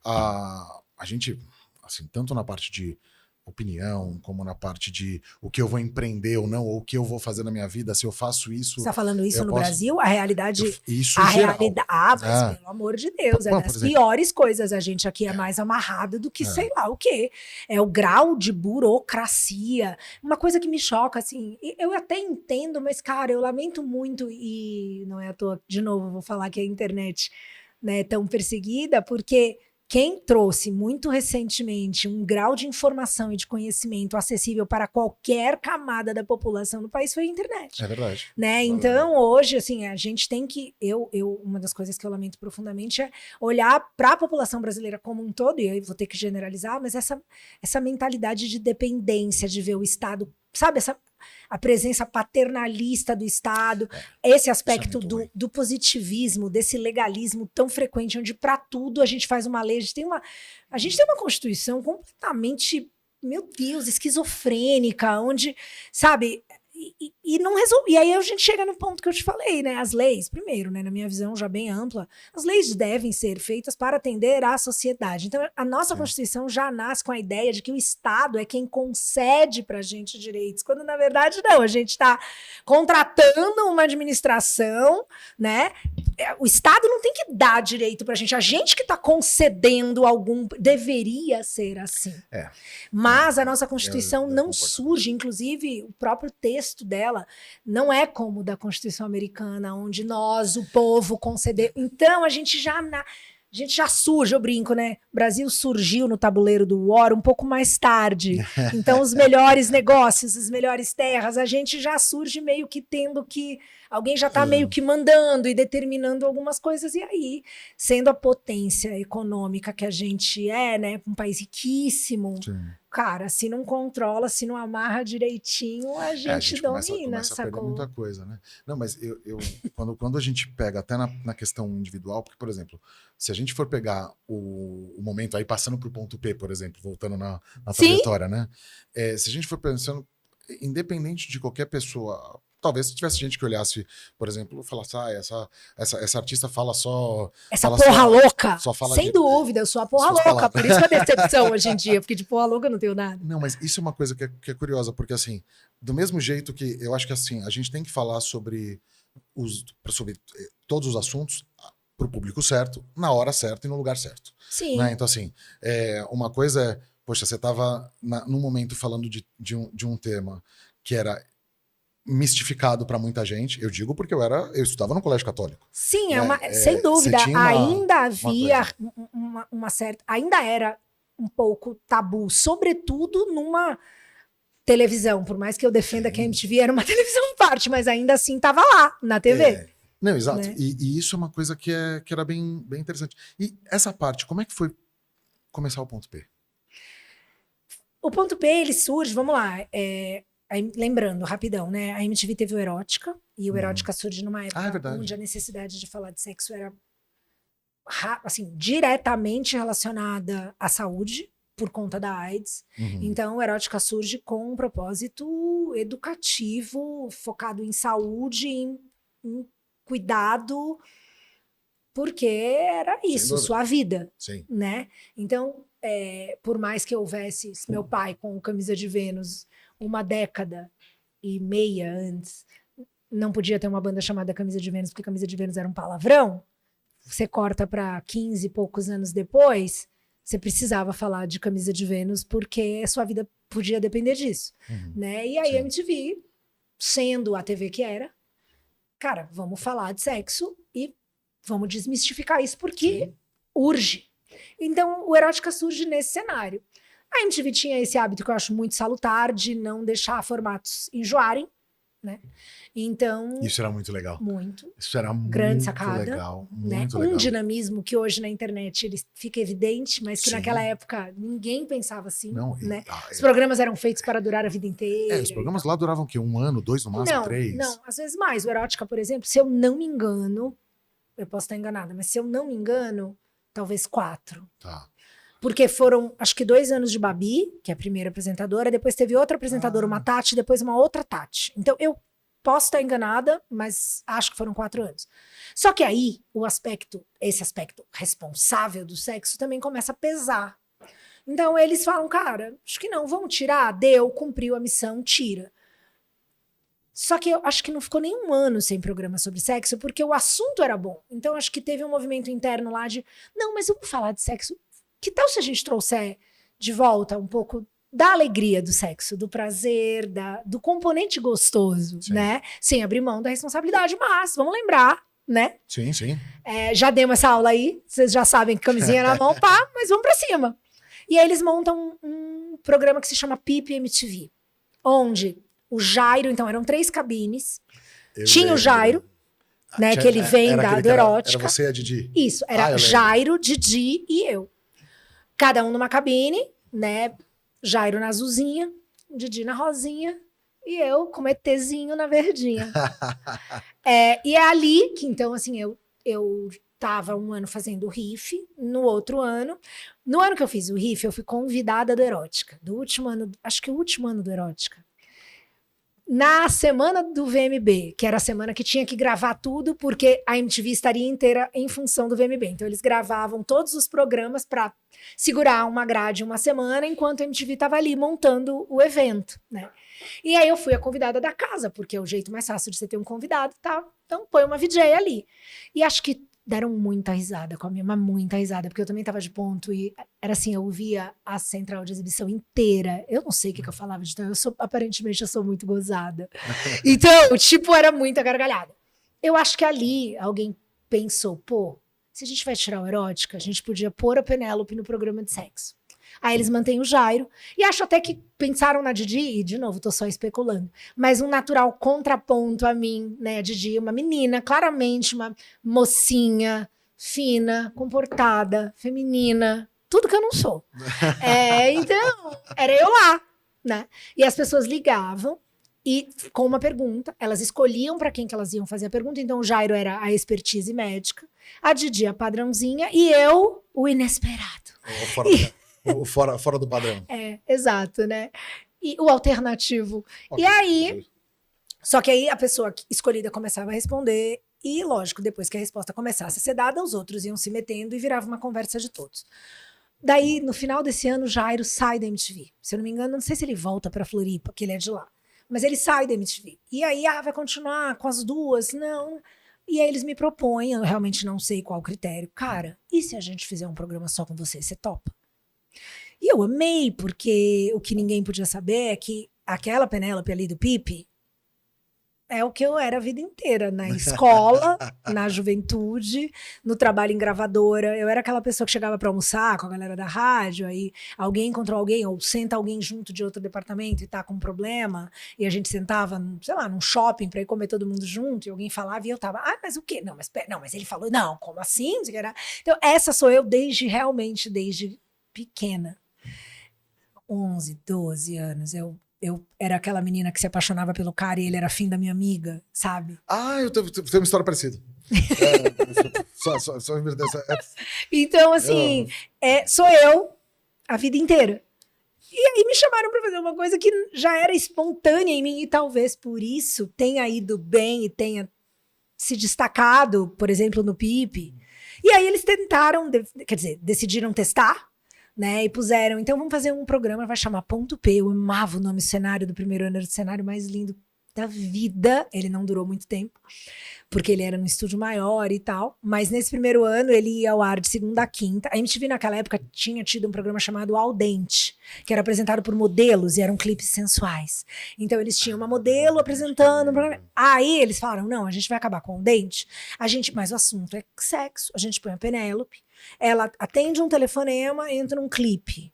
a gente, assim, tanto na parte de opinião, como na parte de o que eu vou empreender ou não, ou o que eu vou fazer na minha vida, se eu faço você isso, está falando isso eu no posso. Brasil? A realidade. Isso A geral. realidade. Ah, mas Ah, pelo amor de Deus, é bom, por das exemplo, piores coisas. A gente aqui é mais amarrado do que sei é, lá o quê. É o grau de burocracia. Uma coisa que me choca, assim, eu até entendo, mas, cara, eu lamento muito, e não é à toa, de novo, vou falar que a internet, né, tão perseguida, porque quem trouxe muito recentemente um grau de informação e de conhecimento acessível para qualquer camada da população no país foi a internet, é verdade. né? Valeu. Então, hoje, assim, a gente tem que, uma das coisas que eu lamento profundamente é olhar para a população brasileira como um todo, e aí vou ter que generalizar, mas essa mentalidade de dependência, de ver o Estado, sabe, a presença paternalista do Estado, esse Isso é aspecto muito ruim. do positivismo, desse legalismo tão frequente, onde para tudo a gente faz uma lei, a gente tem uma Constituição completamente, meu Deus, esquizofrênica, onde, sabe, e não resolve. E aí a gente chega no ponto que eu te falei, né? As leis, primeiro, né, na minha visão já bem ampla, as leis devem ser feitas para atender à sociedade. Então, a nossa Sim. Constituição já nasce com a ideia de que o Estado é quem concede para a gente direitos, quando na verdade não, a gente está contratando uma administração, né? O Estado não tem que dar direito para a gente que está concedendo algum, deveria ser assim. Mas a nossa Constituição Eu não concordo. surge, inclusive o próprio texto dela não é como o da Constituição americana, onde nós, o povo, conceder. Então a gente já surge, eu brinco, né? O Brasil surgiu no tabuleiro do War um pouco mais tarde. Então, os melhores negócios, as melhores terras, a gente já surge meio que tendo que. Alguém já está meio que mandando e determinando algumas coisas, e aí, sendo a potência econômica que a gente é, né? Um país riquíssimo, Sim. cara, se não controla, se não amarra direitinho, a A gente gente domina, começa a perder muita sacou? coisa, né? Não, mas quando a gente pega até na questão individual, porque, por exemplo, se a gente for pegar o momento aí, passando para o ponto P, por exemplo, voltando na Sim, trajetória, né? Se a gente for pensando, independente de qualquer pessoa, talvez se tivesse gente que olhasse, por exemplo, falasse, essa artista essa fala porra só, louca. só fala Sem de dúvida, eu sou a porra suas louca. palavras. Por isso que a decepção hoje em dia, porque de porra louca eu não tenho nada. Não, mas isso é uma coisa que é curiosa, porque assim, do mesmo jeito que eu acho que assim, a gente tem que falar sobre todos os assuntos para o público certo, na hora certa e no lugar certo. Né? Sim. Então, assim, uma coisa poxa, você estava num momento falando de um tema que era mistificado para muita gente. Eu digo porque eu estudava no colégio católico. Sim, Né? sem dúvida. Você tinha Ainda havia coisa. uma certa. Ainda era um pouco tabu, sobretudo numa televisão. Por mais que eu defenda que a MTV era uma televisão à parte, mas ainda assim estava lá, na TV. Não, exato. Né? E isso é uma coisa que era bem interessante. E essa parte, como é que foi começar o Ponto P? O Ponto P, ele surge, vamos lá, lembrando, rapidão, né? A MTV teve o Erótica, e o Erótica surge numa época onde a necessidade de falar de sexo era assim, diretamente relacionada à saúde, por conta da AIDS. Então, o Erótica surge com um propósito educativo, focado em saúde, em cuidado, porque era isso, sua vida. Sim. Né? Então, por mais que houvesse meu pai com Camisa de Vênus 1,5 décadas antes, não podia ter uma banda chamada Camisa de Vênus, porque Camisa de Vênus era um palavrão. Você corta para 15 e poucos anos depois, você precisava falar de Camisa de Vênus, porque a sua vida podia depender disso. Né? E aí a MTV, sendo a TV que era, cara, vamos falar de sexo e vamos desmistificar isso, porque urge. Então, o Erótica surge nesse cenário. A MTV tinha esse hábito que eu acho muito salutar, de não deixar formatos enjoarem, né? Então... Isso era muito legal. Muito. Isso era grande muito sacada, legal. Né? Muito legal. Um dinamismo que hoje na internet ele fica evidente, mas que naquela época ninguém pensava assim. Não, né? Os programas eram feitos para durar a vida inteira. Os programas lá duravam o quê? 1 ano, 2 no máximo, 3? Não, às vezes mais. O Erótica, por exemplo, se eu não me engano, eu posso estar enganada, mas se eu não me engano, talvez 4. Tá. Porque foram, acho que 2 anos de Babi, que é a primeira apresentadora, depois teve outra apresentadora, uma Tati, depois uma outra Tati. Então, eu posso estar enganada, mas acho que foram 4 anos. Só que aí, esse aspecto responsável do sexo também começa a pesar. Então, eles falam, cara, acho que não, vamos tirar, cumpriu a missão, tira. Só que eu acho que não ficou nem 1 ano sem programa sobre sexo, porque o assunto era bom. Então, acho que teve um movimento interno lá de, não, mas vamos falar de sexo. Que tal se a gente trouxer de volta um pouco da alegria do sexo, do prazer, do componente gostoso, né? Sem abrir mão da responsabilidade, mas vamos lembrar, né? Sim. Já demos essa aula aí, vocês já sabem que camisinha na mão, pá, mas vamos pra cima. E aí eles montam um programa que se chama PIP MTV, onde o Jairo, então eram 3 cabines, tinha o Jairo, né, que ele vem do Erótica. Era você e a Didi? Isso, era Jairo, Didi e eu. Cada um numa cabine, né? Jairo na azulzinha, Didi na rosinha e eu com ETzinho na verdinha. E é ali que, então, assim, eu tava 1 ano fazendo o riff, no outro ano. No ano que eu fiz o riff, eu fui convidada do Erótica, do último ano, acho que o último ano do Erótica. Na semana do VMB, que era a semana que tinha que gravar tudo, porque a MTV estaria inteira em função do VMB. Então, eles gravavam todos os programas para segurar uma grade 1 semana, enquanto a MTV estava ali montando o evento, né? E aí eu fui a convidada da casa, porque é o jeito mais fácil de você ter um convidado e tal. Então, põe uma VJ ali. E acho que deram muita risada com a minha, mas muita risada, porque eu também tava de ponto e era assim, eu ouvia a central de exibição inteira. Eu não sei o que eu falava de então, aparentemente eu sou muito gozada. Então, tipo, era muita gargalhada. Eu acho que ali alguém pensou, pô, se a gente vai tirar o Erótica, a gente podia pôr a Penélope no programa de sexo. Aí eles mantêm o Jairo. E acho até que pensaram na Didi, e de novo, tô só especulando, mas um natural contraponto a mim, né? A Didi, uma menina, claramente uma mocinha, fina, comportada, feminina, tudo que eu não sou. Então, era eu lá, né? E as pessoas ligavam e com uma pergunta, elas escolhiam para quem que elas iam fazer a pergunta. Então, o Jairo era a expertise médica, a Didi a padrãozinha e eu, o inesperado. Fora do padrão. Exato, né? E o alternativo. Okay. E aí, só que aí a pessoa escolhida começava a responder e, lógico, depois que a resposta começasse a ser dada, os outros iam se metendo e virava uma conversa de todos. Daí, no final desse ano, Jairo sai da MTV. Se eu não me engano, não sei se ele volta para Floripa, que ele é de lá. Mas ele sai da MTV. E aí, vai continuar com as duas? Não. E aí eles me propõem, eu realmente não sei qual o critério. Cara, e se a gente fizer um programa só com você? Você topa? E eu amei, porque o que ninguém podia saber é que aquela Penélope ali do Pipe é o que eu era a vida inteira, na escola, na juventude, no trabalho em gravadora. Eu era aquela pessoa que chegava para almoçar com a galera da rádio, aí alguém encontrou alguém, ou senta alguém junto de outro departamento e tá com um problema, e a gente sentava, sei lá, num shopping para ir comer todo mundo junto, e alguém falava e eu tava, mas o quê? Não, mas ele falou, não, como assim? Então, essa sou eu desde pequena. 11, 12 anos, eu era aquela menina que se apaixonava pelo cara e ele era afim da minha amiga, sabe? Eu tenho uma história parecida. Só Então, assim, sou eu a vida inteira. E aí me chamaram para fazer uma coisa que já era espontânea em mim e talvez por isso tenha ido bem e tenha se destacado, por exemplo, no PIP. E aí eles tentaram, decidiram testar, né, e puseram, então vamos fazer um programa, vai chamar Ponto P. Eu amava o nome cenário do primeiro ano, era o cenário mais lindo da vida. Ele não durou muito tempo, porque ele era num estúdio maior e tal, mas nesse primeiro ano ele ia ao ar de segunda a quinta. A MTV naquela época tinha tido um programa chamado Al Dente, que era apresentado por modelos e eram clipes sensuais. Então eles tinham uma modelo apresentando um programa. Aí eles falaram, não, a gente vai acabar com o dente, mas o assunto é sexo, a gente põe a Penélope, ela atende um telefonema, entra num clipe.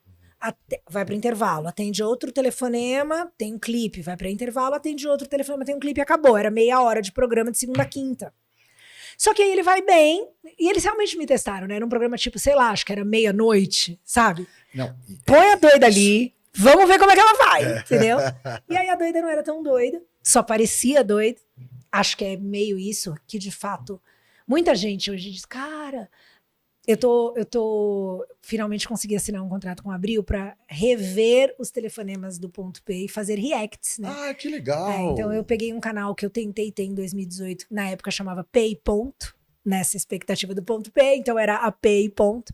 Vai para intervalo, atende outro telefonema, tem um clipe, vai para intervalo, atende outro telefonema, tem um clipe e acabou. Era meia hora de programa de segunda a quinta. Só que aí ele vai bem, e eles realmente me testaram, né? Era um programa tipo, sei lá, acho que era meia-noite, sabe? Não. Põe a doida ali, vamos ver como é que ela vai, entendeu? E aí a doida não era tão doida, só parecia doida. Acho que é meio isso, que de fato, muita gente hoje diz, cara... Eu tô finalmente consegui assinar um contrato com a Abril para rever os telefonemas do Ponto P e fazer reacts, né? Que legal! Então eu peguei um canal que eu tentei ter em 2018, na época chamava Pay Ponto, nessa expectativa do Ponto P, então era a Pay Ponto.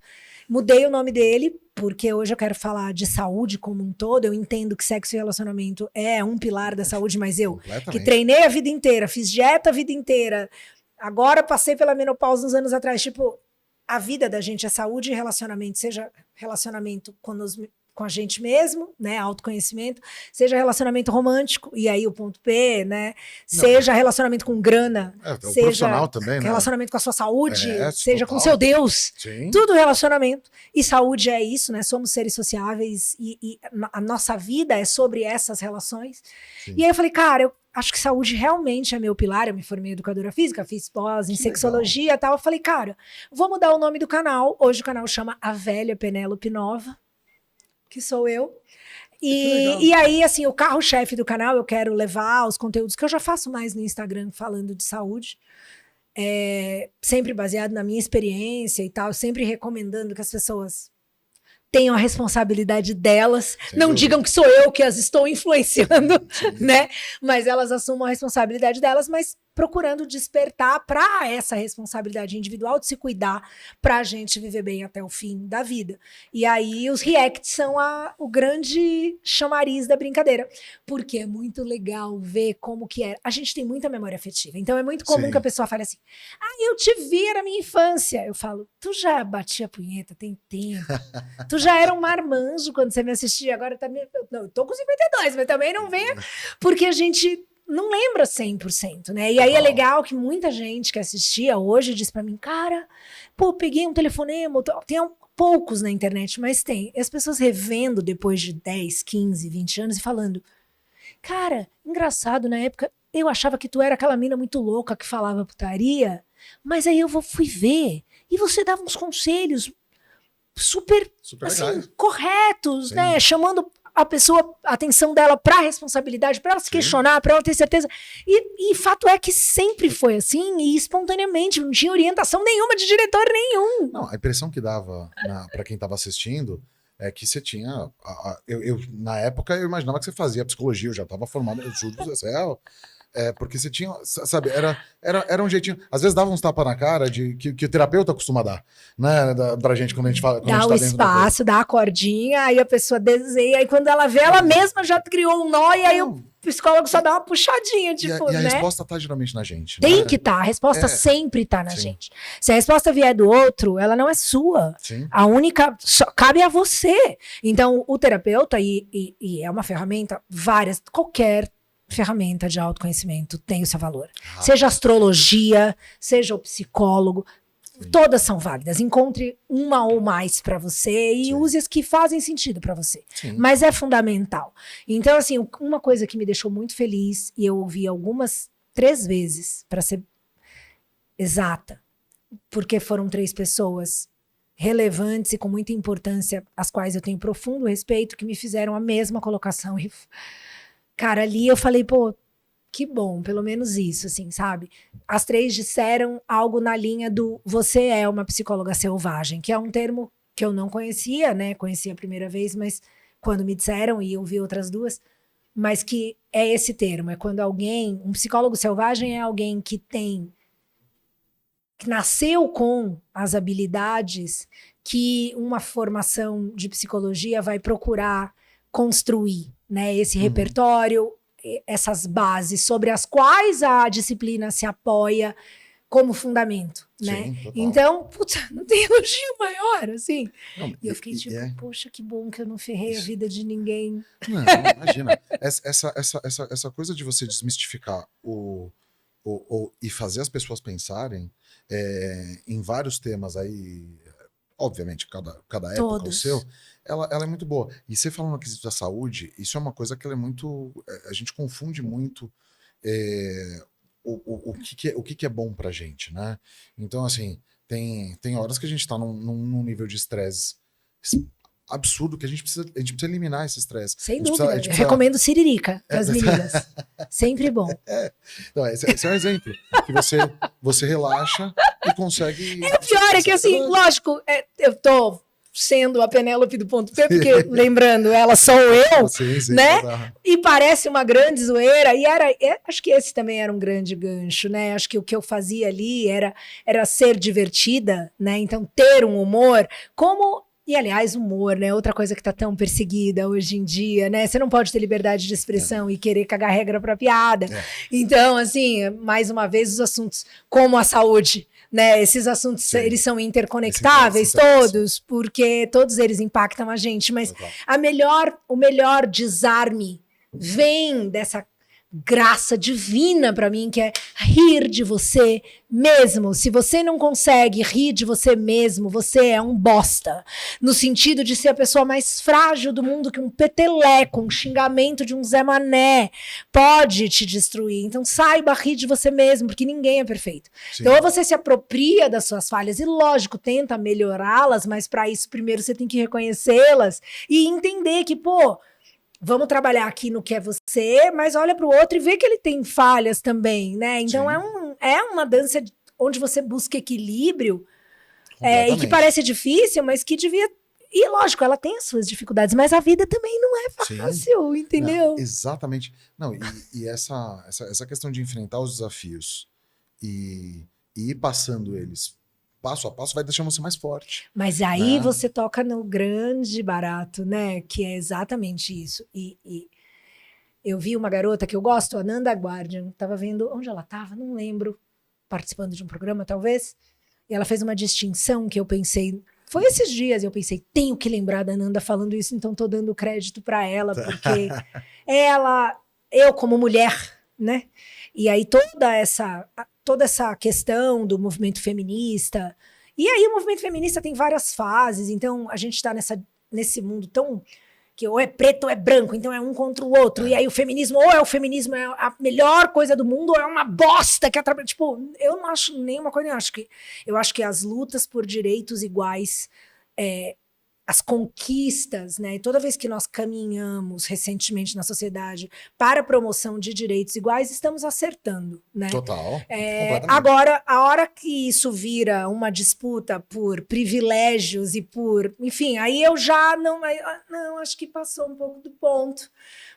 Mudei o nome dele, porque hoje eu quero falar de saúde como um todo. Eu entendo que sexo e relacionamento é um pilar da saúde, mas eu, que treinei a vida inteira, fiz dieta a vida inteira, agora passei pela menopausa uns anos atrás, tipo... A vida da gente é saúde e relacionamento, seja relacionamento com a gente mesmo, né, autoconhecimento, seja relacionamento romântico, e aí o Ponto P, né, seja relacionamento com grana, seja profissional também, né? Relacionamento com a sua saúde, seja com seu Deus, Sim. Tudo relacionamento. E saúde é isso, né, somos seres sociáveis e a nossa vida é sobre essas relações. Sim. E aí eu falei, cara, eu acho que saúde realmente é meu pilar. Eu me formei em educadora física, fiz pós em sexologia e tal. Eu falei, cara, vou mudar o nome do canal. Hoje o canal chama A Velha Penélope Nova, que sou eu. E aí, assim, o carro-chefe do canal, eu quero levar os conteúdos que eu já faço mais no Instagram falando de saúde. Sempre baseado na minha experiência e tal, sempre recomendando que as pessoas tenham a responsabilidade delas, não digam que sou eu que as estou influenciando, né? Mas elas assumam a responsabilidade delas, mas procurando despertar para essa responsabilidade individual de se cuidar, para a gente viver bem até o fim da vida. E aí os reacts são o grande chamariz da brincadeira, porque é muito legal ver como que é. A gente tem muita memória afetiva, então é muito comum que a pessoa fale assim, eu te vi na minha infância. Eu falo, tu já batia punheta, tem tempo. Tu já era um marmanjo quando você me assistia, agora tá eu tô com 52, mas também não venha, porque a gente não lembra 100%, né? E aí é legal que muita gente que assistia hoje diz pra mim, cara, peguei um telefonema, tem poucos na internet, mas tem. E as pessoas revendo depois de 10, 15, 20 anos e falando, cara, engraçado, na época eu achava que tu era aquela mina muito louca que falava putaria, mas aí eu fui ver, e você dava uns conselhos super assim, corretos, né? Chamando a pessoa, a atenção dela para a responsabilidade, para ela se questionar, para ela ter certeza. E fato é que sempre foi assim, e espontaneamente, não tinha orientação nenhuma de diretor nenhum. Não, a impressão que dava para quem estava assistindo é que você tinha... na época, eu imaginava que você fazia psicologia, eu já estava formado, eu juro pro céu. Porque você tinha, sabe, era um jeitinho, às vezes dava uns tapas na cara que o terapeuta costuma dar, né, pra gente quando a gente fala. Dá o espaço, dá a cordinha, aí a pessoa desenha, aí quando ela vê, ela mesma já criou um nó, e aí o psicólogo só dá uma puxadinha, tipo, e a né? resposta tá geralmente na gente. Tem que tá, a resposta sempre tá na gente. Se a resposta vier do outro, ela não é sua. Sim. A única, cabe a você. Então, o terapeuta, e é uma ferramenta, qualquer ferramenta de autoconhecimento tem o seu valor. Seja a astrologia, seja o psicólogo, todas são válidas. Encontre uma ou mais para você e use as que fazem sentido para você. Mas é fundamental. Então, assim, uma coisa que me deixou muito feliz, e eu ouvi 3 vezes, para ser exata, porque foram 3 pessoas relevantes e com muita importância, as quais eu tenho profundo respeito, que me fizeram a mesma colocação. E, cara, ali eu falei, pô, que bom, pelo menos isso, assim, sabe? As 3 disseram algo na linha do você é uma psicóloga selvagem, que é um termo que eu não conhecia, né? Conheci a primeira vez, mas quando me disseram, e eu vi outras 2, mas que é esse termo, é quando um psicólogo selvagem é alguém que nasceu com as habilidades que uma formação de psicologia vai procurar construir, né? Esse repertório, essas bases sobre as quais a disciplina se apoia como fundamento, né? Então, puta, não tem elogio maior, assim. Não, e eu fiquei tipo, poxa, que bom que eu não ferrei a vida de ninguém. Não, imagina. Essa coisa de você desmistificar e fazer as pessoas pensarem em vários temas aí, obviamente, cada época o seu, ela é muito boa. E você falando aqui da saúde, isso é uma coisa que ela é muito... A gente confunde muito o que é bom pra gente, né? Então, assim, tem horas que a gente tá num nível de estresse absurdo que a gente precisa eliminar esse estresse. Sem dúvida. Eu recomendo Siririca para as meninas. Sempre bom. Não, esse é um exemplo. Que você relaxa e consegue... O pior é que, assim, lógico, eu tô sendo a Penélope do ponto P, porque, lembrando, ela sou eu, sim, né? E parece uma grande zoeira, e acho que esse também era um grande gancho, né? Acho que o que eu fazia ali era ser divertida, né? Então, ter um humor, e, aliás, humor, né? Outra coisa que tá tão perseguida hoje em dia, né? Você não pode ter liberdade de expressão e querer cagar regra pra piada. Então, assim, mais uma vez, os assuntos como a saúde, né? Esses assuntos, eles são interconectáveis, todos, porque todos eles impactam a gente. Mas o melhor desarme vem dessa graça divina para mim, que é rir de você mesmo. Se você não consegue rir de você mesmo, você é um bosta. No sentido de ser a pessoa mais frágil do mundo, que um peteleco, um xingamento de um Zé Mané pode te destruir. Então saiba rir de você mesmo, porque ninguém é perfeito. Então ou você se apropria das suas falhas e, lógico, tenta melhorá-las, mas para isso primeiro você tem que reconhecê-las e entender que, vamos trabalhar aqui no que é você, mas olha para o outro e vê que ele tem falhas também, né? Então é uma dança onde você busca equilíbrio, e que parece difícil, mas que devia... E lógico, ela tem as suas dificuldades, mas a vida também não é fácil, entendeu? Não, exatamente. Não, e essa questão de enfrentar os desafios e ir passando eles passo a passo vai deixando você mais forte. Mas aí você toca no grande barato, né? Que é exatamente isso. E eu vi uma garota que eu gosto, a Nanda Guardian, tava vendo, onde ela tava, não lembro, participando de um programa talvez, e ela fez uma distinção que eu pensei, foi esses dias, eu pensei, tenho que lembrar da Nanda falando isso, então tô dando crédito para ela, porque eu como mulher, né? E aí toda essa questão do movimento feminista, e aí o movimento feminista tem várias fases, então a gente está nesse mundo tão que ou é preto ou é branco, então é um contra o outro, e aí o feminismo, ou é o feminismo é a melhor coisa do mundo, ou é uma bosta que atrapalha, tipo, eu não acho nenhuma coisa, eu acho que as lutas por direitos iguais, as conquistas, né? Toda vez que nós caminhamos recentemente na sociedade para a promoção de direitos iguais, estamos acertando, né? Total. Agora, a hora que isso vira uma disputa por privilégios e por... Enfim, aí eu já não, acho que passou um pouco do ponto,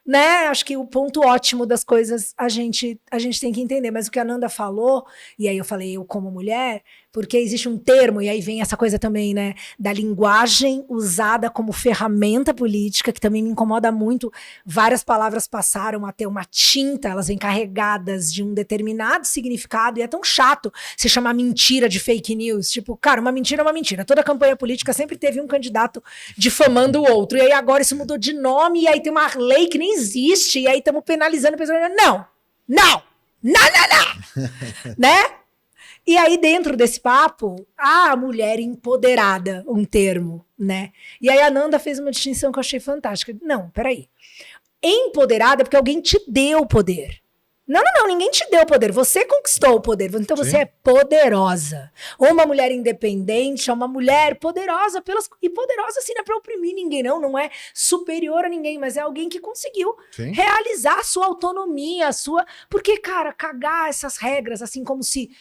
né? Acho que o ponto ótimo das coisas a gente tem que entender. Mas o que a Nanda falou, e aí eu falei, eu como mulher, Porque existe um termo, e aí vem essa coisa também, né, da linguagem usada como ferramenta política, que também me incomoda muito. Várias palavras passaram a ter uma tinta, elas vêm carregadas de um determinado significado, e é tão chato se chamar mentira de fake news. Tipo, cara, uma mentira é uma mentira. Toda campanha política sempre teve um candidato difamando o outro, e aí agora isso mudou de nome, e aí tem uma lei que nem existe, e aí estamos penalizando pessoas. Não, não, não, não, não, né? E aí, dentro desse papo, a mulher empoderada, um termo, né? E aí a Nanda fez uma distinção que eu achei fantástica. Não, peraí. Empoderada é porque alguém te deu o poder. Não, não, não, ninguém te deu o poder. Você conquistou o poder. Então você é poderosa. Ou uma mulher independente, ou uma mulher poderosa. E poderosa, assim, não é pra oprimir ninguém, não. Não é superior a ninguém, mas é alguém que conseguiu realizar a sua autonomia, a sua... Porque, cara, cagar essas regras, assim, como se...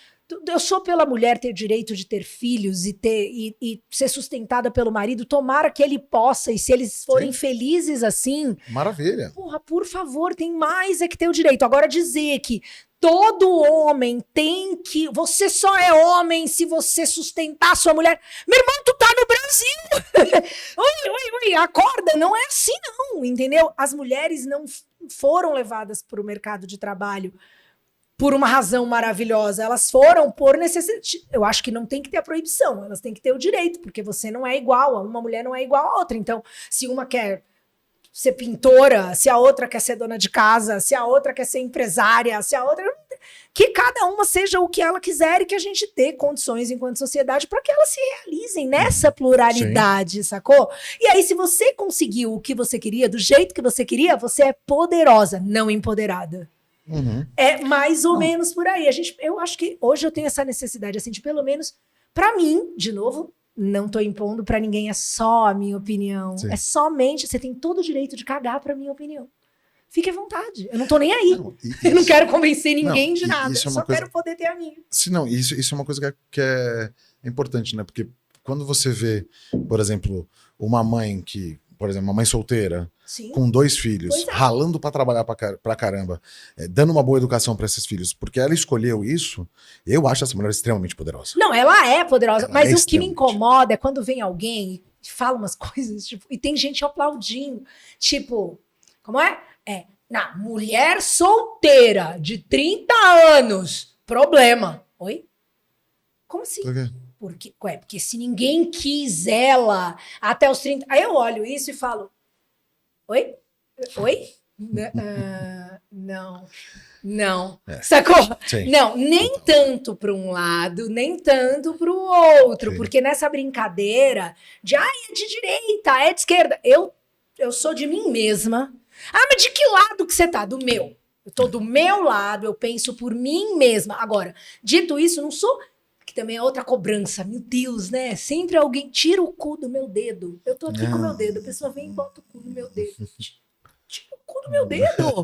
Eu sou pela mulher ter direito de ter filhos e ser sustentada pelo marido, tomara que ele possa, e se eles forem felizes assim... Maravilha. Porra, por favor, tem mais é que ter o direito. Agora dizer que todo homem tem que... Você só é homem se você sustentar a sua mulher. Meu irmão, tu tá no Brasil! Oi, acorda, não é assim não, entendeu? As mulheres não foram levadas para o mercado de trabalho por uma razão maravilhosa, elas foram por necessidade. Eu acho que não tem que ter a proibição, elas têm que ter o direito, porque você não é igual, uma mulher não é igual a outra. Então, se uma quer ser pintora, se a outra quer ser dona de casa, se a outra quer ser empresária, se a outra... Que cada uma seja o que ela quiser e que a gente dê condições enquanto sociedade para que elas se realizem nessa pluralidade, sacou? E aí, se você conseguiu o que você queria, do jeito que você queria, você é poderosa, não empoderada. É mais ou menos por aí. Eu acho que hoje eu tenho essa necessidade, assim, de pelo menos, pra mim, de novo, não tô impondo pra ninguém, é só a minha opinião. É somente, você tem todo o direito de cagar pra minha opinião. Fique à vontade, eu não tô nem aí. Eu não quero convencer ninguém de nada, eu só quero poder ter a minha. Não, isso é uma coisa que é importante, né? Porque quando você vê, por exemplo, uma mãe que... Por exemplo, uma mãe solteira, com 2 filhos, ralando pra trabalhar pra caramba, dando uma boa educação pra esses filhos, porque ela escolheu isso, eu acho essa mulher extremamente poderosa. Não, ela é poderosa, mas o que me incomoda é quando vem alguém e fala umas coisas, tipo, e tem gente aplaudindo, tipo, como é? Na mulher solteira de 30 anos, problema. Oi? Como assim? Por quê? Porque se ninguém quis ela até os 30... Aí eu olho isso e falo, oi? Não. Sacou? Sim. Não, nem tanto para um lado, nem tanto para o outro. Porque nessa brincadeira de, é de direita, é de esquerda. Eu sou de mim mesma. Mas de que lado que você tá? Do meu. Eu tô do meu lado, eu penso por mim mesma. Agora, dito isso, não sou... Que também é outra cobrança, meu Deus, né? Sempre alguém tira o cu do meu dedo. Eu tô aqui com o meu dedo, a pessoa vem e bota o cu no meu dedo. Tira o cu do meu dedo.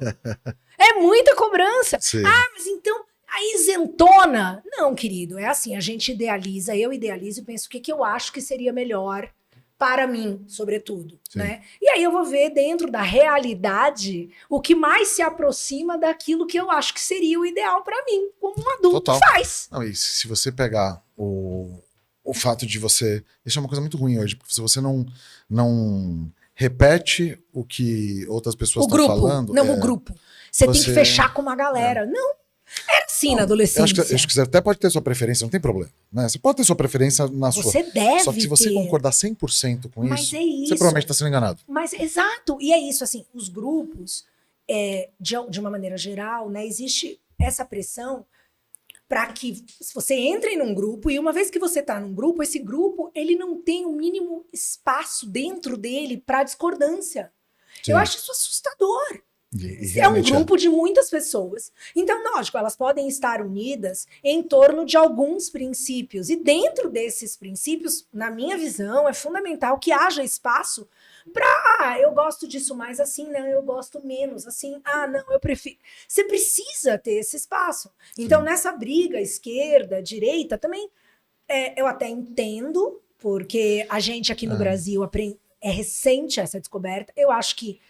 É muita cobrança. Sim. Mas então, a isentona. Não, querido, é assim, a gente idealiza, eu idealizo e penso o que eu acho que seria melhor para mim, sobretudo, né? E aí eu vou ver dentro da realidade o que mais se aproxima daquilo que eu acho que seria o ideal para mim, como um adulto faz. Não, e se você pegar o fato de você... Isso é uma coisa muito ruim hoje, porque se você não repete o que outras pessoas estão falando... Não, o grupo. Você tem que fechar com uma galera. Não. Era assim na adolescência. Eu acho que você até pode ter sua preferência, não tem problema. Né? Você pode ter sua preferência na sua. Você deve. Só que se você concordar 100% com isso, isso, você provavelmente está sendo enganado. Mas, exato. E é isso, assim, os grupos, de uma maneira geral, né, existe essa pressão para que você entre num grupo, e uma vez que você está num grupo, esse grupo ele não tem o mínimo espaço dentro dele para discordância. Sim. Eu acho isso assustador. É um grupo de muitas pessoas. Então, lógico, elas podem estar unidas em torno de alguns princípios. E dentro desses princípios, na minha visão, é fundamental que haja espaço para, eu gosto disso mais assim, não, eu gosto menos assim, não, eu prefiro. Você precisa ter esse espaço. Então, sim, nessa briga esquerda, direita, também eu até entendo, porque a gente aqui no Brasil é recente essa descoberta. Eu acho que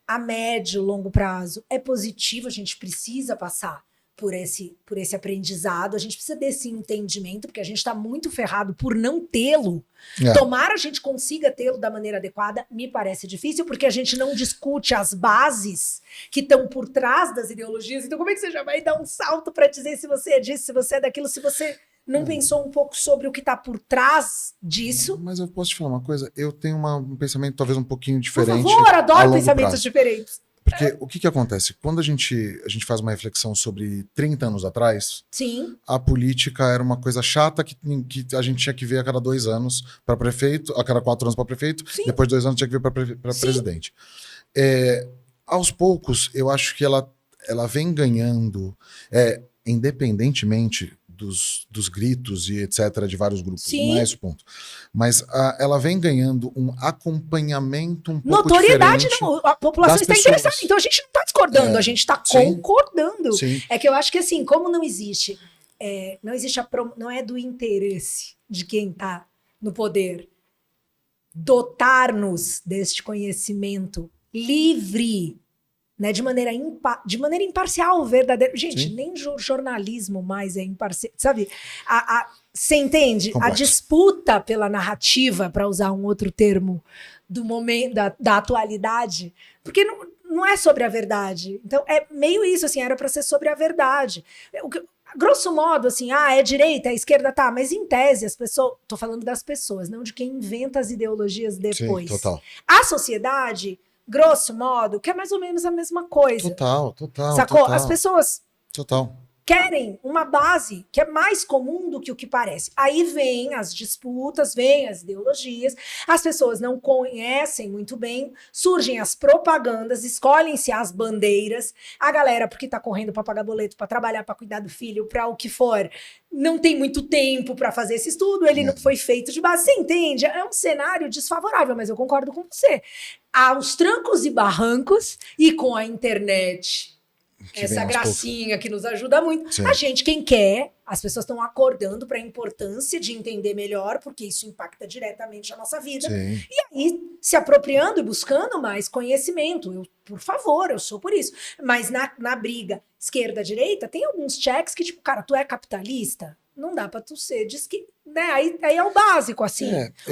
a médio, longo prazo é positivo, a gente precisa passar por esse aprendizado, a gente precisa desse entendimento, porque a gente está muito ferrado por não tê-lo. Tomara a gente consiga tê-lo da maneira adequada, me parece difícil, porque a gente não discute as bases que estão por trás das ideologias. Então, como é que você já vai dar um salto para dizer se você é disso, se você é daquilo, se você não pensou um pouco sobre o que está por trás disso? Mas eu posso te falar uma coisa? Eu tenho um pensamento talvez um pouquinho diferente. Por favor, adoro pensamentos diferentes. Porque o que acontece? Quando a gente faz uma reflexão sobre 30 anos atrás, sim, a política era uma coisa chata que a gente tinha que ver a cada 2 anos para prefeito, a cada 4 anos para prefeito, sim, depois de 2 anos tinha que ver para presidente. Aos poucos, eu acho que ela vem ganhando, independentemente dos gritos e etc. de vários grupos, sim, não é esse o ponto. Mas ela vem ganhando um acompanhamento um pouco notoriedade, diferente. Não, a população está interessada. Então a gente não está discordando, a gente está concordando. Sim. É que eu acho que assim, como não existe, não é do interesse de quem está no poder dotar-nos deste conhecimento livre, né, de maneira imparcial, verdadeira. Gente, sim, nem jornalismo mais é imparcial, sabe? Você entende? Complexo. A disputa pela narrativa, para usar um outro termo do momento, da atualidade, porque não é sobre a verdade. Então, é meio isso, assim, era para ser sobre a verdade. Grosso modo, assim, é direita, é esquerda, tá, mas em tese as pessoas, tô falando das pessoas, não de quem inventa as ideologias depois. Sim, total. A sociedade, grosso modo, que é mais ou menos a mesma coisa. Total. Sacou? Total. As pessoas querem uma base que é mais comum do que o que parece. Aí vem as disputas, vem as ideologias, as pessoas não conhecem muito bem, surgem as propagandas, escolhem-se as bandeiras, a galera, porque tá correndo para pagar boleto, para trabalhar, para cuidar do filho, para o que for, não tem muito tempo para fazer esse estudo, ele não foi feito de base. Você entende? É um cenário desfavorável, mas eu concordo com você. Aos trancos e barrancos, e com a internet, essa gracinha que nos ajuda muito. Sim. A gente, quem quer, as pessoas estão acordando para a importância de entender melhor, porque isso impacta diretamente a nossa vida. Sim. E aí, se apropriando e buscando mais conhecimento. Por favor, eu sou por isso. Mas na briga esquerda-direita, tem alguns checks que, tipo, cara, tu é capitalista? Não dá pra tu ser de esquerda, né? Aí é o básico, assim.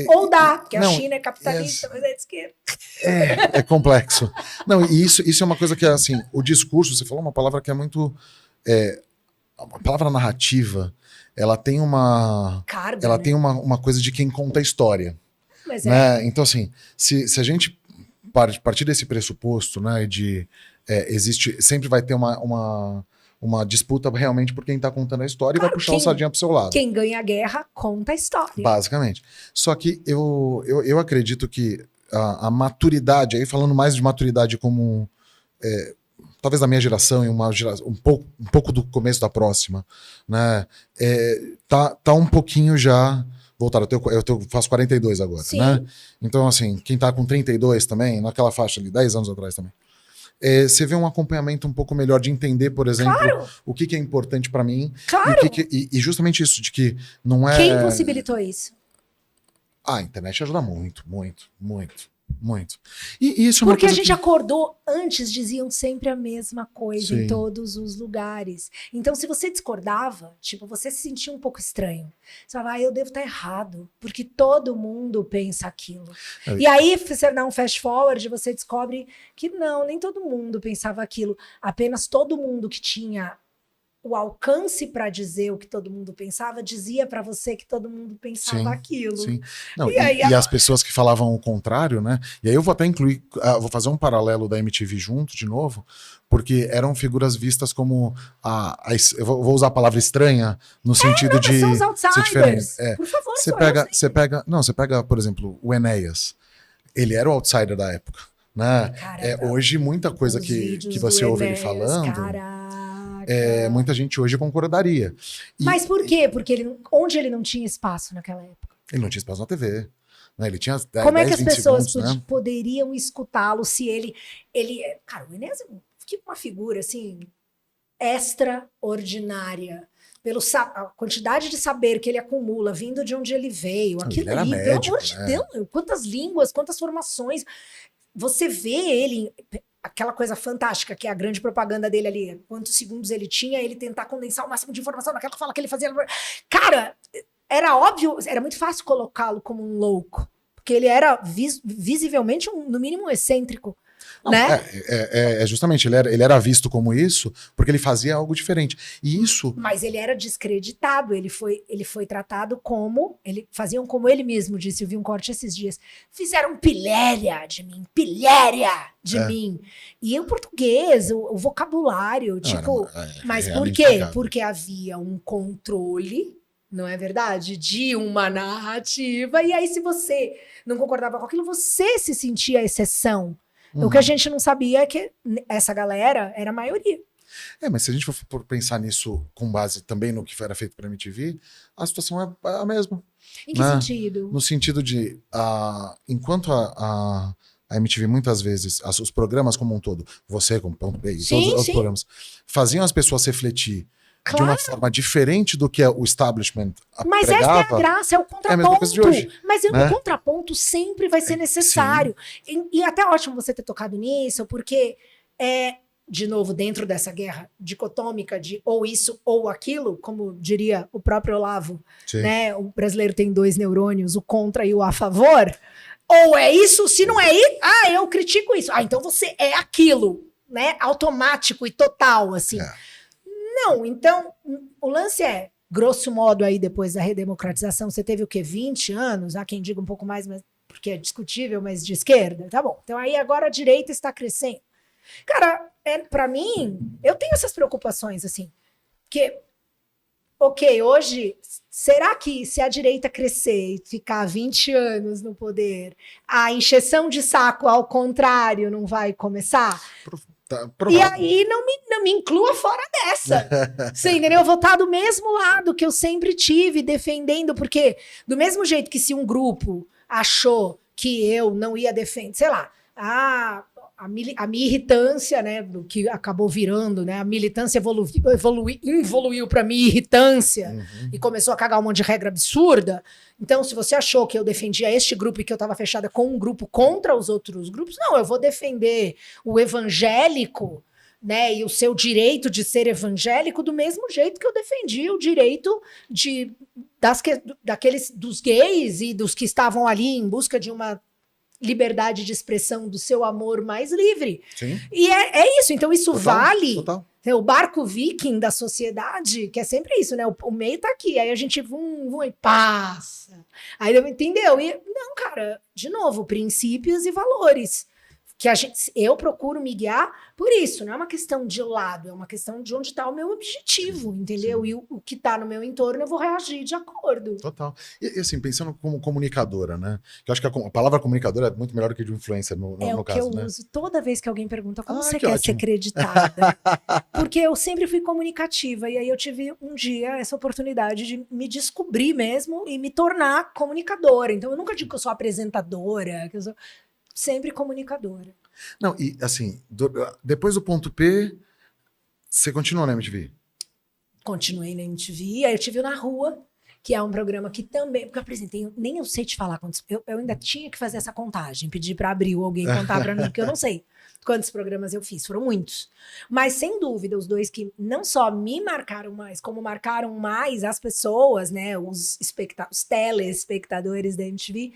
Ou dá, porque a China é capitalista, mas é de esquerda. É complexo. Não, e isso é uma coisa que é assim, o discurso, você falou uma palavra que é muito... a palavra narrativa, ela tem uma... carga, ela né? tem uma coisa de quem conta a história. Mas né? Então, assim, se a gente partir desse pressuposto, né, de sempre vai ter uma disputa realmente por quem está contando a história, claro, e vai puxar o sardinha pro seu lado. Quem ganha a guerra conta a história. Basicamente. Só que eu acredito que a maturidade, aí falando mais de maturidade como talvez da minha geração e um pouco do começo da próxima, né, tá um pouquinho já voltado. Eu faço 42 agora, sim, né? Então, assim, quem tá com 32 também, naquela faixa ali, 10 anos atrás também, você vê um acompanhamento um pouco melhor de entender, por exemplo, claro, o que é importante para mim. Claro. E justamente isso, de que não é... Quem possibilitou isso? A internet ajuda muito, muito, muito. Muito. E isso é uma porque coisa a gente acordou, antes diziam sempre a mesma coisa, sim, em todos os lugares. Então, se você discordava, tipo, você se sentia um pouco estranho. Você falava, eu devo estar errado, porque todo mundo pensa aquilo. E aí, você dá um fast forward, você descobre que não, nem todo mundo pensava aquilo. Apenas todo mundo que tinha o alcance para dizer o que todo mundo pensava, dizia para você que todo mundo pensava, sim, aquilo. Sim. Não, e as pessoas que falavam o contrário, né? E aí eu vou até incluir, vou fazer um paralelo da MTV junto, de novo, porque eram figuras vistas como eu vou usar a palavra estranha no sentido de são os outsiders. Ser diferente. Por favor, você pega, por exemplo, o Enéas. Ele era o outsider da época, né? Cara, hoje muita coisa que você ouve ele falando, muita gente hoje concordaria. Mas por quê? Porque onde ele não tinha espaço naquela época? Ele não tinha espaço na TV. Né? Ele tinha 10, como é que as pessoas segundos, poderiam escutá-lo se ele... Cara, o Enéas é uma figura, assim, extraordinária. A quantidade de saber que ele acumula, vindo de onde ele veio. Aquilo ali, médico, pelo amor de Deus, quantas línguas, quantas formações. Você vê ele... aquela coisa fantástica, que é a grande propaganda dele ali, quantos segundos ele tinha, ele tentar condensar o máximo de informação naquela fala que ele fazia. Cara, era óbvio, era muito fácil colocá-lo como um louco, porque ele era visivelmente, no mínimo, excêntrico. Não, né? Justamente, ele era visto como isso porque ele fazia algo diferente. E isso. Mas ele era descreditado, ele foi tratado como. Faziam como ele mesmo disse, eu vi um corte esses dias. Fizeram pilhéria de mim. E o português, o vocabulário, tipo. Mas por quê? Porque havia um controle. Não é verdade? De uma narrativa. E aí, se você não concordava com aquilo, você se sentia exceção. O que a gente não sabia é que essa galera era a maioria. Mas se a gente for pensar nisso com base também no que era feito para a MTV, a situação é a mesma. Em que sentido? No sentido de, enquanto a MTV muitas vezes, os programas como um todo, você como Ponto B e todos os programas, faziam as pessoas refletir de uma forma diferente do que o establishment Mas pregava. Essa é a graça, é o contraponto. É a mesma coisa de hoje, mas o contraponto sempre vai ser necessário. E até ótimo você ter tocado nisso, porque de novo, dentro dessa guerra dicotômica de ou isso ou aquilo, como diria o próprio Olavo, né? O brasileiro tem 2 neurônios, o contra e o a favor. Ou é isso, se não é isso, eu critico isso. Então você é aquilo, né? Automático e total, assim. Não, então, o lance grosso modo, aí depois da redemocratização, você teve o quê? 20 anos? Há quem diga um pouco mais, mas, porque é discutível, mas de esquerda, tá bom. Então aí agora a direita está crescendo. Cara, pra mim, eu tenho essas preocupações, assim, que, ok, hoje, será que se a direita crescer e ficar 20 anos no poder, a encheção de saco, ao contrário, não vai começar? E aí não me inclua fora dessa. Você entendeu? Eu vou estar do mesmo lado que eu sempre tive defendendo, porque do mesmo jeito que se um grupo achou que eu não ia defender, sei lá, a minha irritância, né, do que acabou virando, né, a militância evoluiu para minha irritância e começou a cagar um monte de regra absurda. Então, se você achou que eu defendia este grupo e que eu estava fechada com um grupo contra os outros grupos, não, eu vou defender o evangélico, né, e o seu direito de ser evangélico do mesmo jeito que eu defendi o direito dos gays e dos que estavam ali em busca de uma liberdade de expressão do seu amor mais livre. Sim. E é isso. Então isso vale. Total. O barco viking da sociedade, que é sempre isso, né? O meio tá aqui, aí a gente e passa. Aí entendeu? E não, cara, de novo, princípios e valores. Que eu procuro me guiar por isso, não é uma questão de lado, é uma questão de onde está o meu objetivo, entendeu? Sim. E o que está no meu entorno, eu vou reagir de acordo. Total. E assim, pensando como comunicadora, né? Que eu acho que a palavra comunicadora é muito melhor do que de influencer no caso, né? É o que eu uso toda vez que alguém pergunta como você quer ser acreditada. Porque eu sempre fui comunicativa, e aí eu tive um dia essa oportunidade de me descobrir mesmo e me tornar comunicadora. Então eu nunca digo que eu sou apresentadora, que eu sou sempre comunicadora. Não, e assim, depois do Ponto P, você continuou na MTV? Continuei na MTV, aí eu tive Na Rua, que é um programa que também, porque eu apresentei, nem eu sei te falar quantos, eu ainda tinha que fazer essa contagem, pedir para Abril alguém contar para mim, porque eu não sei quantos programas eu fiz, foram muitos. Mas sem dúvida, os dois que não só me marcaram mais, como marcaram mais as pessoas, né, os telespectadores da MTV.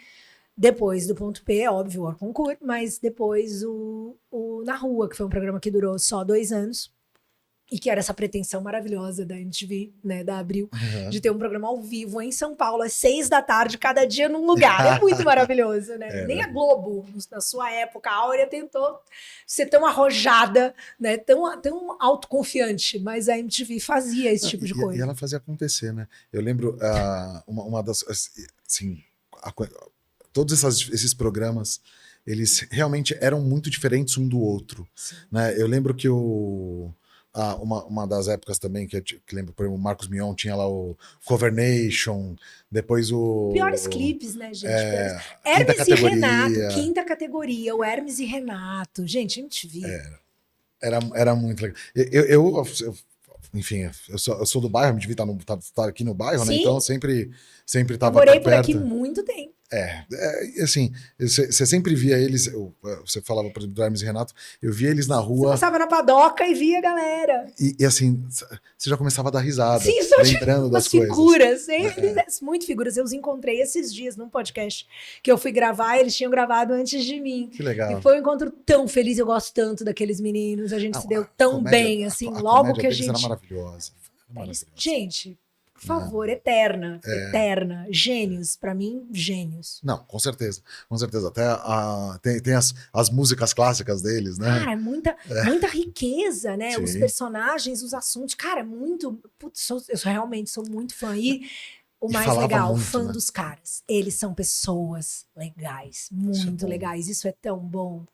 Depois do Ponto P, óbvio, o concurso, mas depois o Na Rua, que foi um programa que durou só 2 anos, e que era essa pretensão maravilhosa da MTV, né, da Abril, de ter um programa ao vivo em São Paulo, às 6 da tarde, cada dia num lugar. É muito maravilhoso, né? Nem a Globo, na sua época, a Áurea tentou ser tão arrojada, né, tão autoconfiante, mas a MTV fazia esse tipo de coisa. E ela fazia acontecer, né? Eu lembro uma das... Assim, todos esses programas, eles realmente eram muito diferentes um do outro, né? Eu lembro que uma das épocas também, que lembro, por exemplo, o Marcos Mion tinha lá o Cover Nation, depois Piores clipes, né, gente? Hermes e Renato, quinta categoria, o Hermes e Renato. Gente, MTV. Era muito legal. Enfim, eu sou do bairro, a MTV tá aqui no bairro, né? Então sempre tava morei por perto. aqui muito tempo. Assim, você sempre via eles, você falava, por exemplo, do Hermes e Renato, eu via eles na Você rua passava na padoca e via a galera. e assim, você já começava a dar risada, Sim, são lembrando das umas coisas. figuras. Eles muito figuras. Eu os encontrei esses dias num podcast que eu fui gravar, eles tinham gravado antes de mim. Que legal. E foi um encontro tão feliz, eu gosto tanto daqueles meninos, a gente se deu tão bem, assim, a logo comédia que a deles era gente... maravilhosa. Gente, por favor, eterna. Gênios, pra mim, gênios. Não, com certeza. Até tem as músicas clássicas deles, né? Cara, muita riqueza, né? Sim. Os personagens, os assuntos. Cara, muito. Putz, eu realmente sou muito fã. E o mais legal, muito, fã né? dos caras. Eles são pessoas legais, muito legais. Isso é tão bom.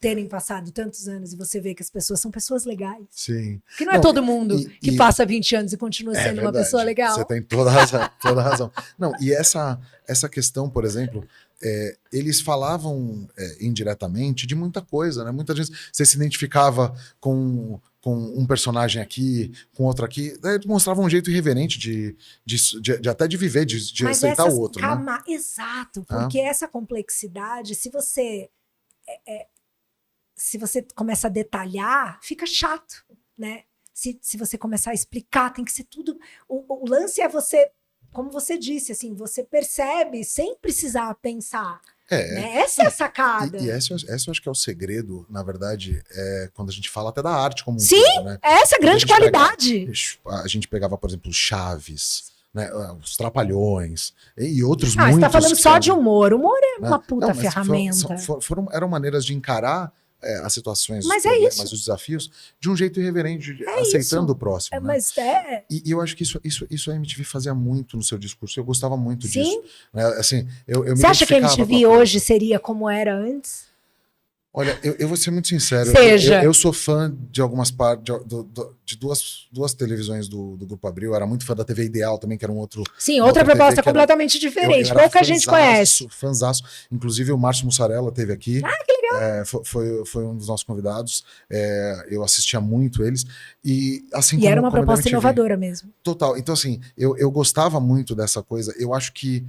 Terem passado tantos anos e você vê que as pessoas são pessoas legais. Sim. Que não é todo mundo que passa 20 anos e continua sendo uma pessoa legal. Você tem toda a razão. Não, e essa questão, por exemplo, eles falavam indiretamente de muita coisa, né? Muitas vezes você se identificava com um personagem aqui, com outro aqui, daí mostrava um jeito irreverente de até de viver, de aceitar o outro, né? Exato, porque essa complexidade, se você começa a detalhar, fica chato, né? Se você começar a explicar, tem que ser tudo... O lance é você, como você disse, assim, você percebe sem precisar pensar. Né? Essa é a sacada. E esse eu acho que é o segredo, na verdade, quando a gente fala até da arte como um Sim, todo, né? Essa é a grande qualidade. A gente pegava, por exemplo, Chaves, né, os Trapalhões e outros muitos. Você tá falando só de humor. Humor é uma puta ferramenta. Eram maneiras de encarar as situações, mas os problemas, os desafios, de um jeito irreverente, aceitando o próximo. Né? Mas E eu acho que isso a MTV fazia muito no seu discurso. Eu gostava muito Sim. disso. Né? Assim, Você acha que a MTV hoje seria como era antes? Olha, eu vou ser muito sincero. Eu sou fã de algumas partes, de duas televisões do Grupo Abril. Eu era muito fã da TV Ideal também, que era um outro... Sim, outra proposta completamente diferente. Pouca gente conhece. Fanzaço. Inclusive o Márcio Mussarela esteve aqui. Ah, que legal. Foi um dos nossos convidados. Eu assistia muito eles. E, assim, era uma proposta inovadora mesmo. Total. Então, assim, eu gostava muito dessa coisa. Eu acho que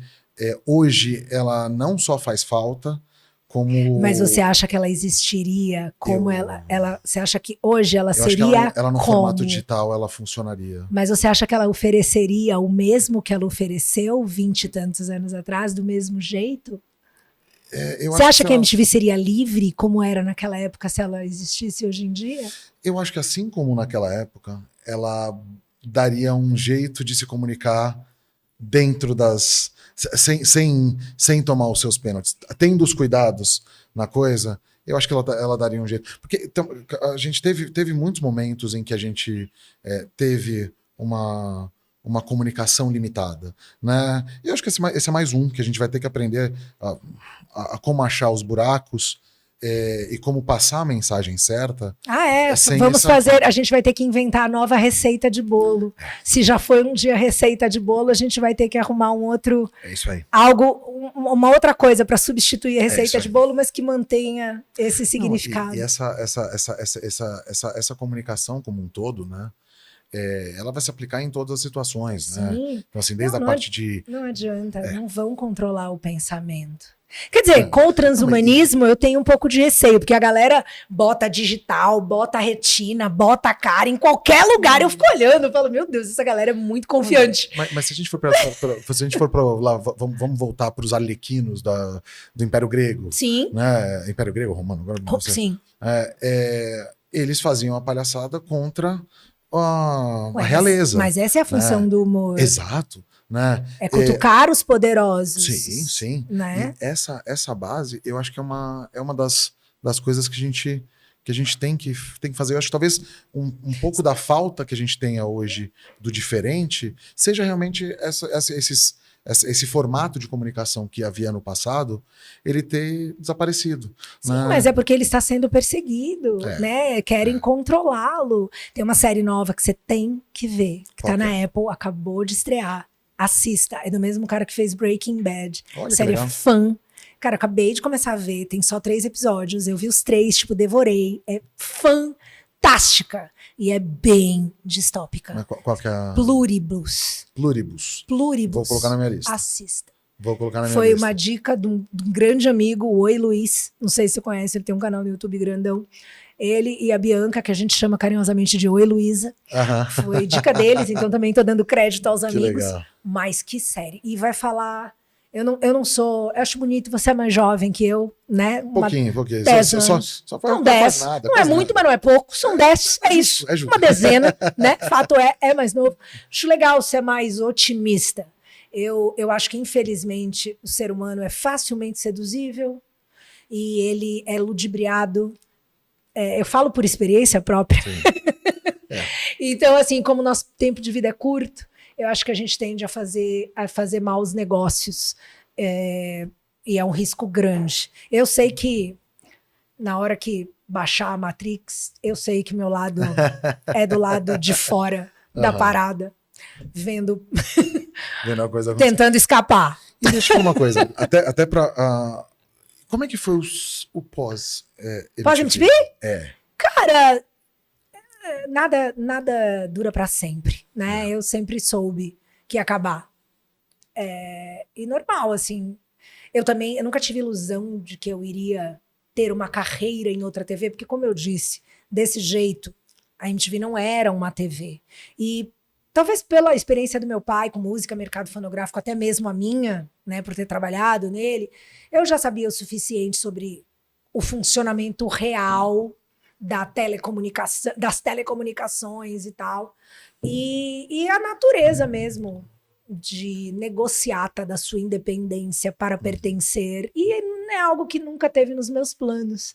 hoje ela não só faz falta, como... Mas você acha que ela existiria como você acha que hoje ela seria que ela no formato digital ela funcionaria. Mas você acha que ela ofereceria o mesmo que ela ofereceu 20 e tantos anos atrás, do mesmo jeito? Você acha que a MTV seria livre como era naquela época se ela existisse hoje em dia? Eu acho que assim como naquela época, ela daria um jeito de se comunicar dentro das... Sem tomar os seus pênaltis, tendo os cuidados na coisa, eu acho que ela daria um jeito. Porque a gente teve muitos momentos em que a gente teve uma comunicação limitada, né? E eu acho que esse é mais um, que a gente vai ter que aprender a como achar os buracos e como passar a mensagem certa. A gente vai ter que inventar a nova receita de bolo. Se já foi um dia receita de bolo, a gente vai ter que arrumar um outro... É isso aí. Uma outra coisa para substituir a receita de bolo, mas que mantenha esse significado. E essa comunicação como um todo, né? Ela vai se aplicar em todas as situações, Sim. Né? Então, assim, desde a parte de... Não adianta, não vão controlar o pensamento. Quer dizer, com o transhumanismo eu tenho um pouco de receio, porque a galera bota digital, bota retina, bota cara em qualquer lugar. Eu fico olhando, eu falo, meu Deus, essa galera é muito confiante. Mas se a gente for para lá, vamos voltar para os arlequinos do Império Grego. Sim. Né? Império Grego, romano, agora não sei. Sim. Eles faziam a palhaçada contra a realeza. Mas essa é a função do humor. Exato. Né? É cutucar os poderosos. Sim. Né? E essa base, eu acho que é uma das coisas que a gente tem que fazer. Eu acho que talvez um pouco da falta que a gente tenha hoje do diferente seja realmente esse formato de comunicação que havia no passado, ele ter desaparecido. Sim, né? Mas é porque ele está sendo perseguido, né? Querem controlá-lo. Tem uma série nova que você tem que ver, que está na Apple, acabou de estrear. Assista, é do mesmo cara que fez Breaking Bad. Olha, série fã. Cara, acabei de começar a ver, tem só 3 episódios, eu vi os 3, devorei. É fantástica. E é bem distópica. Mas qual que é a... Pluribus. Pluribus. Vou colocar na minha lista. Assista. Vou colocar na minha Foi lista. uma dica de um grande amigo, o Oi Luiz. Não sei se você conhece, ele tem um canal no YouTube grandão. Ele e a Bianca, que a gente chama carinhosamente de Oi Luísa. Aham. Foi dica deles, então também tô dando crédito aos Que amigos. legal. Mas que série. E vai falar... Eu não sou... Eu acho bonito, você é mais jovem que eu, né? Pouquinho. 10 Só anos. foi São quase 10. nada. Não é quase muito, nada. mas não é pouco. São 10. É isso. É justo. Uma dezena, né? Fato é mais novo. Acho legal ser mais otimista. Eu acho que, infelizmente, o ser humano é facilmente seduzível e ele é ludibriado. Eu falo por experiência própria. Então, assim, como o nosso tempo de vida é curto, eu acho que a gente tende a fazer maus negócios. E é um risco grande. Eu sei que, na hora que baixar a Matrix, eu sei que meu lado é do lado de fora da parada, vendo Vendo a coisa acontecer. tentando escapar. E deixa eu falar uma coisa. Até pra... como é que foi o pós? Pós-MTV? É. Cara, nada dura pra sempre, né? Eu sempre soube que ia acabar. E normal, assim. Eu nunca tive ilusão de que eu iria ter uma carreira em outra TV, porque, como eu disse, desse jeito, a MTV não era uma TV. E talvez pela experiência do meu pai com música, mercado fonográfico, até mesmo a minha, né, por ter trabalhado nele, eu já sabia o suficiente sobre o funcionamento real das telecomunicações e tal. E a natureza mesmo de negociata da sua independência para pertencer. E é algo que nunca teve nos meus planos.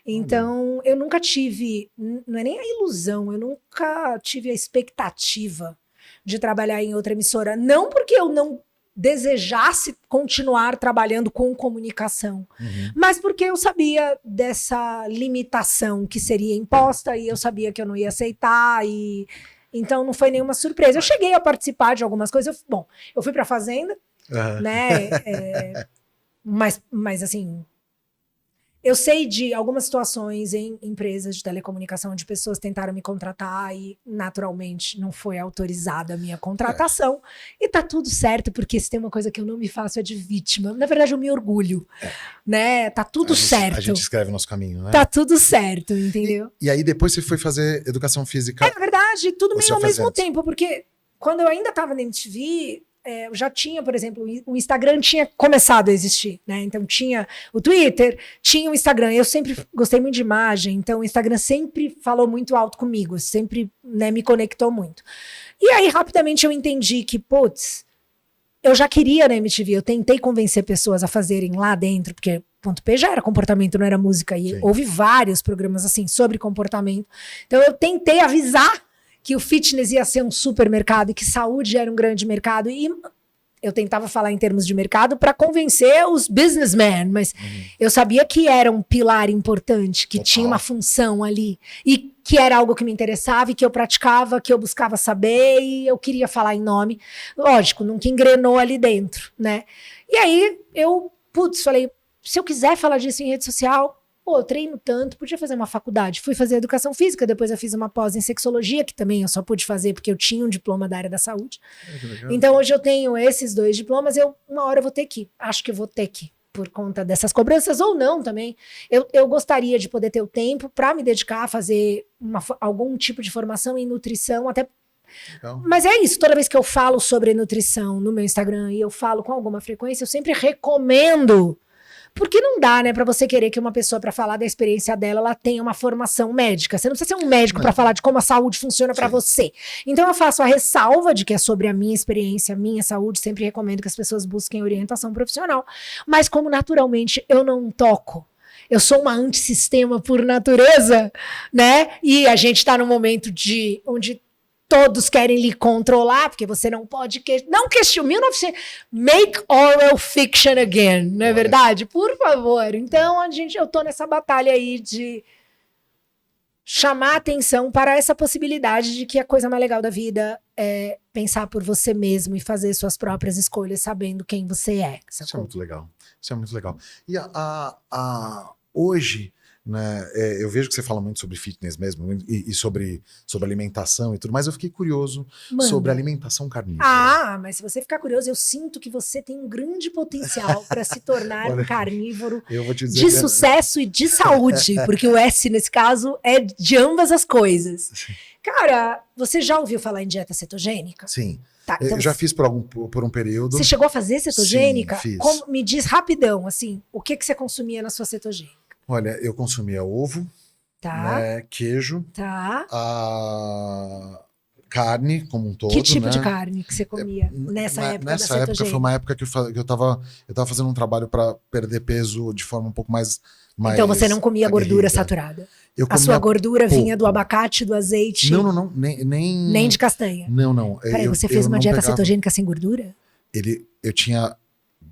Então, eu nunca tive, não é nem a ilusão, eu nunca tive a expectativa de trabalhar em outra emissora. Não porque eu não desejasse continuar trabalhando com comunicação, mas porque eu sabia dessa limitação que seria imposta e eu sabia que eu não ia aceitar e então não foi nenhuma surpresa. Eu cheguei a participar de algumas coisas. Eu fui para a Fazenda, né? Mas assim, eu sei de algumas situações em empresas de telecomunicação onde pessoas tentaram me contratar e naturalmente não foi autorizada a minha contratação. E tá tudo certo, porque se tem uma coisa que eu não me faço é de vítima. Na verdade, eu me orgulho, né? Tá tudo certo. A gente escreve nosso caminho, né? Tá tudo certo, entendeu? E aí depois você foi fazer educação física. Na verdade, tudo meio ao mesmo antes. tempo, porque quando eu ainda estava na MTV, eu já tinha, por exemplo, o Instagram tinha começado a existir, né? Então tinha o Twitter, tinha o Instagram. Eu sempre gostei muito de imagem, então o Instagram sempre falou muito alto comigo, sempre, né, me conectou muito. E aí, rapidamente, eu entendi que, putz, eu já queria na MTV, eu tentei convencer pessoas a fazerem lá dentro, porque ponto P já era comportamento, não era música, e houve vários programas assim sobre comportamento. Então eu tentei avisar que o fitness ia ser um supermercado e que saúde era um grande mercado, e eu tentava falar em termos de mercado para convencer os businessmen, mas eu sabia que era um pilar importante, que tinha uma função ali, e que era algo que me interessava e que eu praticava, que eu buscava saber e eu queria falar em nome. Lógico, nunca engrenou ali dentro, né? E aí eu, falei, se eu quiser falar disso em rede social, eu treino tanto, podia fazer uma faculdade. Fui fazer educação física, depois eu fiz uma pós em sexologia, que também eu só pude fazer porque eu tinha um diploma da área da saúde. Então hoje eu tenho esses 2 diplomas, uma hora eu vou ter que ir. Acho que eu vou ter que ir, por conta dessas cobranças, ou não também. Eu gostaria de poder ter o tempo para me dedicar a fazer algum tipo de formação em nutrição, até. Mas é isso, toda vez que eu falo sobre nutrição no meu Instagram e eu falo com alguma frequência, eu sempre recomendo. Porque não dá, né, pra você querer que uma pessoa, pra falar da experiência dela, ela tenha uma formação médica. Você não precisa ser um médico pra falar de como a saúde funciona pra você. Então eu faço a ressalva de que é sobre a minha experiência, a minha saúde. Sempre recomendo que as pessoas busquem orientação profissional. Mas como naturalmente eu não toco, eu sou uma antissistema por natureza, né? E a gente tá num momento onde todos querem lhe controlar, porque você não pode... Não questione. Make oral fiction again, não é verdade? Por favor. Então, eu tô nessa batalha aí de chamar atenção para essa possibilidade de que a coisa mais legal da vida é pensar por você mesmo e fazer suas próprias escolhas, sabendo quem você é. Isso é muito legal. Isso é muito legal. E hoje, né? Eu vejo que você fala muito sobre fitness mesmo e sobre alimentação e tudo, mas eu fiquei curioso sobre Manda. alimentação carnívora. Ah, mas se você ficar curioso, eu sinto que você tem um grande potencial para se tornar um Olha, carnívoro eu vou te dizer de que sucesso e de saúde, porque o S, nesse caso, é de ambas as coisas. Cara, você já ouviu falar em dieta cetogênica? sim. Tá, Eu então já fiz por um período. você chegou a fazer cetogênica? Sim, fiz. Me diz rapidão, assim, o que você consumia na sua cetogênica? Olha, eu consumia ovo, Tá, né, queijo, tá. a carne como um todo, Que tipo né? de carne que você comia nessa época da Nessa época foi cetogênica? uma época que eu tava fazendo um trabalho para perder peso de forma um pouco mais Então você não comia gordura aguerrida. saturada? Eu A sua comia gordura vinha do pouco. abacate, do azeite? Não, nem Nem de castanha? Não. Peraí, você fez uma não dieta pegava- cetogênica sem gordura? Eu tinha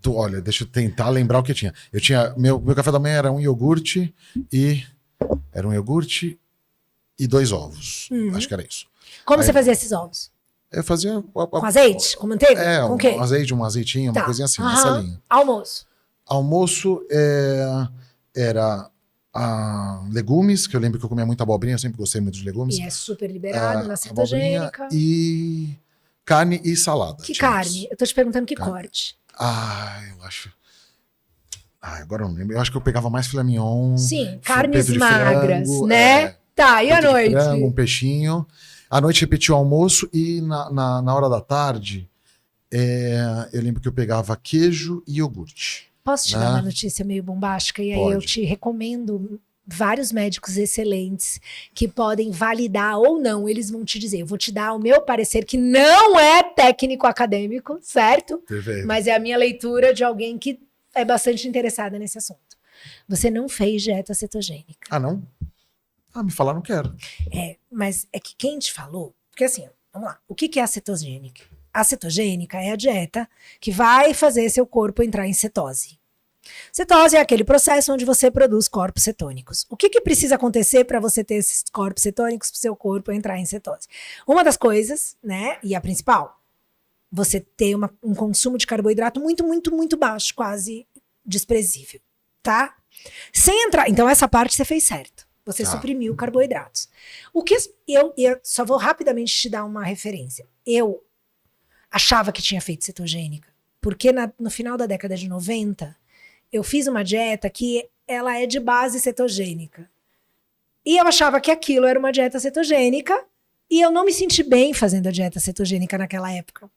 olha, deixa eu tentar lembrar o que eu tinha. Eu tinha meu café da manhã era um iogurte e 2 ovos. Uhum. Acho que era isso. Como Aí- você fazia esses ovos? Eu fazia Com azeite? Com manteiga? Com o quê? um azeitinho, uma coisinha assim, nessa Aham. linha. Almoço. Almoço era legumes, que eu lembro que eu comia muita abobrinha, eu sempre gostei muito de legumes. E é super liberado na Abobrinha cetogênica. e carne e salada. Que tinha carne? isso. Eu tô te perguntando que Carne. corte. Eu acho. Agora eu não lembro. Eu acho que eu pegava mais filé mignon. Sim, carnes peito de magras, frango, né? Tá, e à peito de noite? frango, um peixinho. À noite repetia o almoço e na hora da tarde eu lembro que eu pegava queijo e iogurte. Posso te dar uma notícia meio bombástica? E aí Pode. eu te recomendo vários médicos excelentes que podem validar ou não, eles vão te dizer. Eu vou te dar o meu parecer, que não é técnico acadêmico, certo? Perfeito. Mas é a minha leitura de alguém que é bastante interessada nesse assunto. Você não fez dieta cetogênica. Ah, não? Me falaram que era. Mas é que quem te falou... Porque assim, vamos lá. O que é a cetogênica? A cetogênica é a dieta que vai fazer seu corpo entrar em cetose. Cetose é aquele processo onde você produz corpos cetônicos. O que precisa acontecer para você ter esses corpos cetônicos para o seu corpo entrar em cetose? Uma das coisas, né, e a principal, você ter um consumo de carboidrato muito, muito, muito baixo, quase desprezível, tá? Sem entrar... Então essa parte você fez certo. Você suprimiu carboidratos. O que eu só vou rapidamente te dar uma referência. Eu achava que tinha feito cetogênica, porque no final da década de 90, eu fiz uma dieta que ela é de base cetogênica. E eu achava que aquilo era uma dieta cetogênica, e eu não me senti bem fazendo a dieta cetogênica naquela época.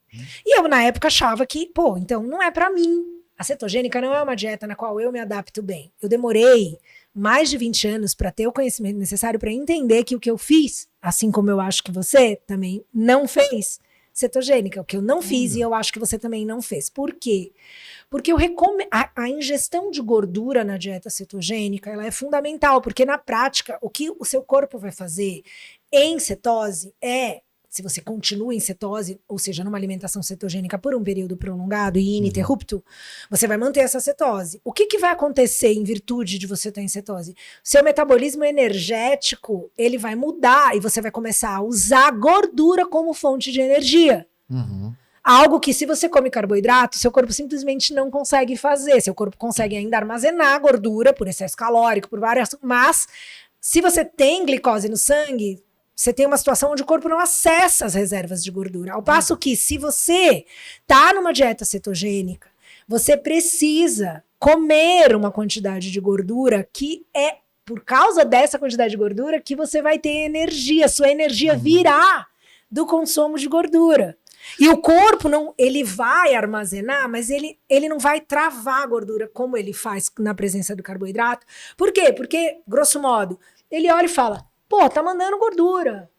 E eu, na época, achava que, então não é pra mim. A cetogênica não é uma dieta na qual eu me adapto bem. Eu demorei mais de 20 anos para ter o conhecimento necessário para entender que o que eu fiz, assim como eu acho que você também não fez, cetogênica, o que eu não fiz e eu acho que você também não fez. Por quê? Porque eu recomendo a ingestão de gordura na dieta cetogênica, ela é fundamental, porque na prática, o que o seu corpo vai fazer em cetose se você continua em cetose, ou seja, numa alimentação cetogênica por um período prolongado e ininterrupto, você vai manter essa cetose. O que vai acontecer em virtude de você estar em cetose? Seu metabolismo energético, ele vai mudar e você vai começar a usar a gordura como fonte de energia. Algo que, se você come carboidrato, seu corpo simplesmente não consegue fazer. Seu corpo consegue ainda armazenar gordura por excesso calórico, por várias... Mas, se você tem glicose no sangue, você tem uma situação onde o corpo não acessa as reservas de gordura. Ao passo que, se você está numa dieta cetogênica, você precisa comer uma quantidade de gordura que é por causa dessa quantidade de gordura que você vai ter energia. Sua energia virá do consumo de gordura. E o corpo, ele vai armazenar, mas ele não vai travar a gordura como ele faz na presença do carboidrato. Por quê? Porque, grosso modo, ele olha e fala... tá mandando gordura.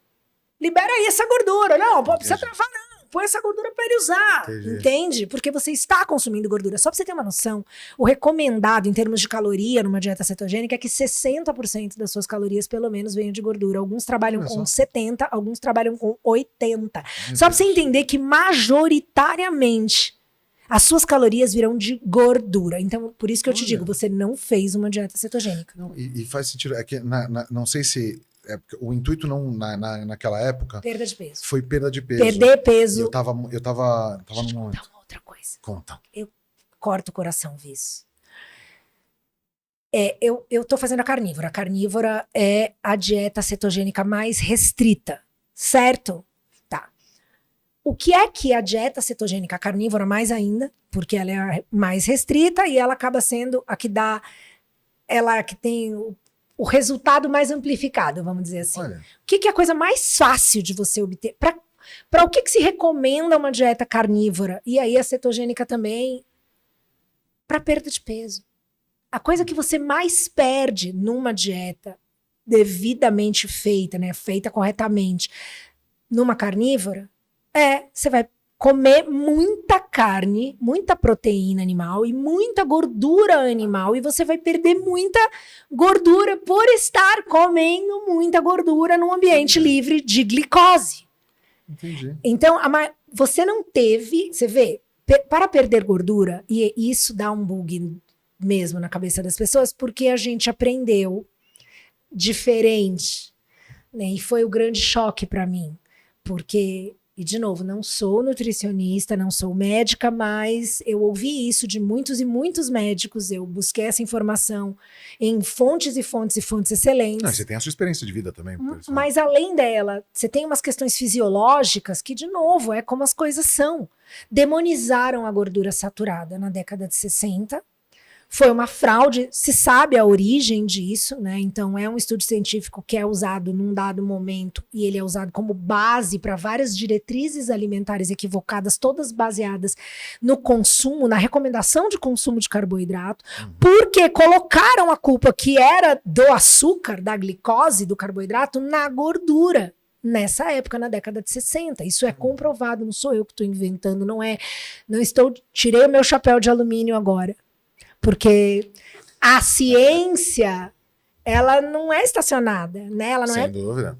Libera aí essa gordura. Não precisa travar, não. Põe essa gordura para ele usar. Entende? Porque você está consumindo gordura. Só para você ter uma noção, o recomendado em termos de caloria numa dieta cetogênica é que 60% das suas calorias, pelo menos, venham de gordura. Alguns trabalham com 70%, alguns trabalham com 80%. Só para você entender que, majoritariamente, as suas calorias virão de gordura. Então, por isso que eu te digo, você não fez uma dieta cetogênica. Não, e faz sentido. É que não sei se... o intuito naquela época... Perda de peso. Foi perda de peso. Perder peso. Eu tava num momento. Uma outra coisa. Conta. Eu corto o coração, Viz. Eu tô fazendo a carnívora. A carnívora é a dieta cetogênica mais restrita, certo? Tá. O que é que a dieta cetogênica carnívora mais ainda, porque ela é a mais restrita e ela acaba sendo a que dá, ela que tem o resultado mais amplificado, vamos dizer assim. Olha, O que é a coisa mais fácil de você obter? Para o que se recomenda uma dieta carnívora? E aí a cetogênica também, para perda de peso. A coisa que você mais perde numa dieta devidamente feita, né, feita corretamente, numa carnívora, você vai comer muita carne, muita proteína animal e muita gordura animal, e você vai perder muita gordura por estar comendo muita gordura num ambiente livre de glicose. entendi. Então, você não teve, você vê, para perder gordura, e isso dá um bug mesmo na cabeça das pessoas, porque a gente aprendeu diferente, né? E foi o grande choque para mim, porque, e de novo, não sou nutricionista, não sou médica, mas eu ouvi isso de muitos e muitos médicos, eu busquei essa informação em fontes e fontes e fontes excelentes. Você tem a sua experiência de vida também. Por isso. Mas além dela, você tem umas questões fisiológicas que, de novo, é como as coisas são. Demonizaram a gordura saturada na década de 60. Foi uma fraude, se sabe a origem disso, né? Então é um estudo científico que é usado num dado momento e ele é usado como base para várias diretrizes alimentares equivocadas, todas baseadas no consumo, na recomendação de consumo de carboidrato, porque colocaram a culpa que era do açúcar, da glicose, do carboidrato, na gordura. Nessa época, na década de 60. Isso é comprovado, não sou eu que estou inventando, tirei o meu chapéu de alumínio agora. Porque a ciência, ela não é estacionada, né? Ela não Sem dúvida.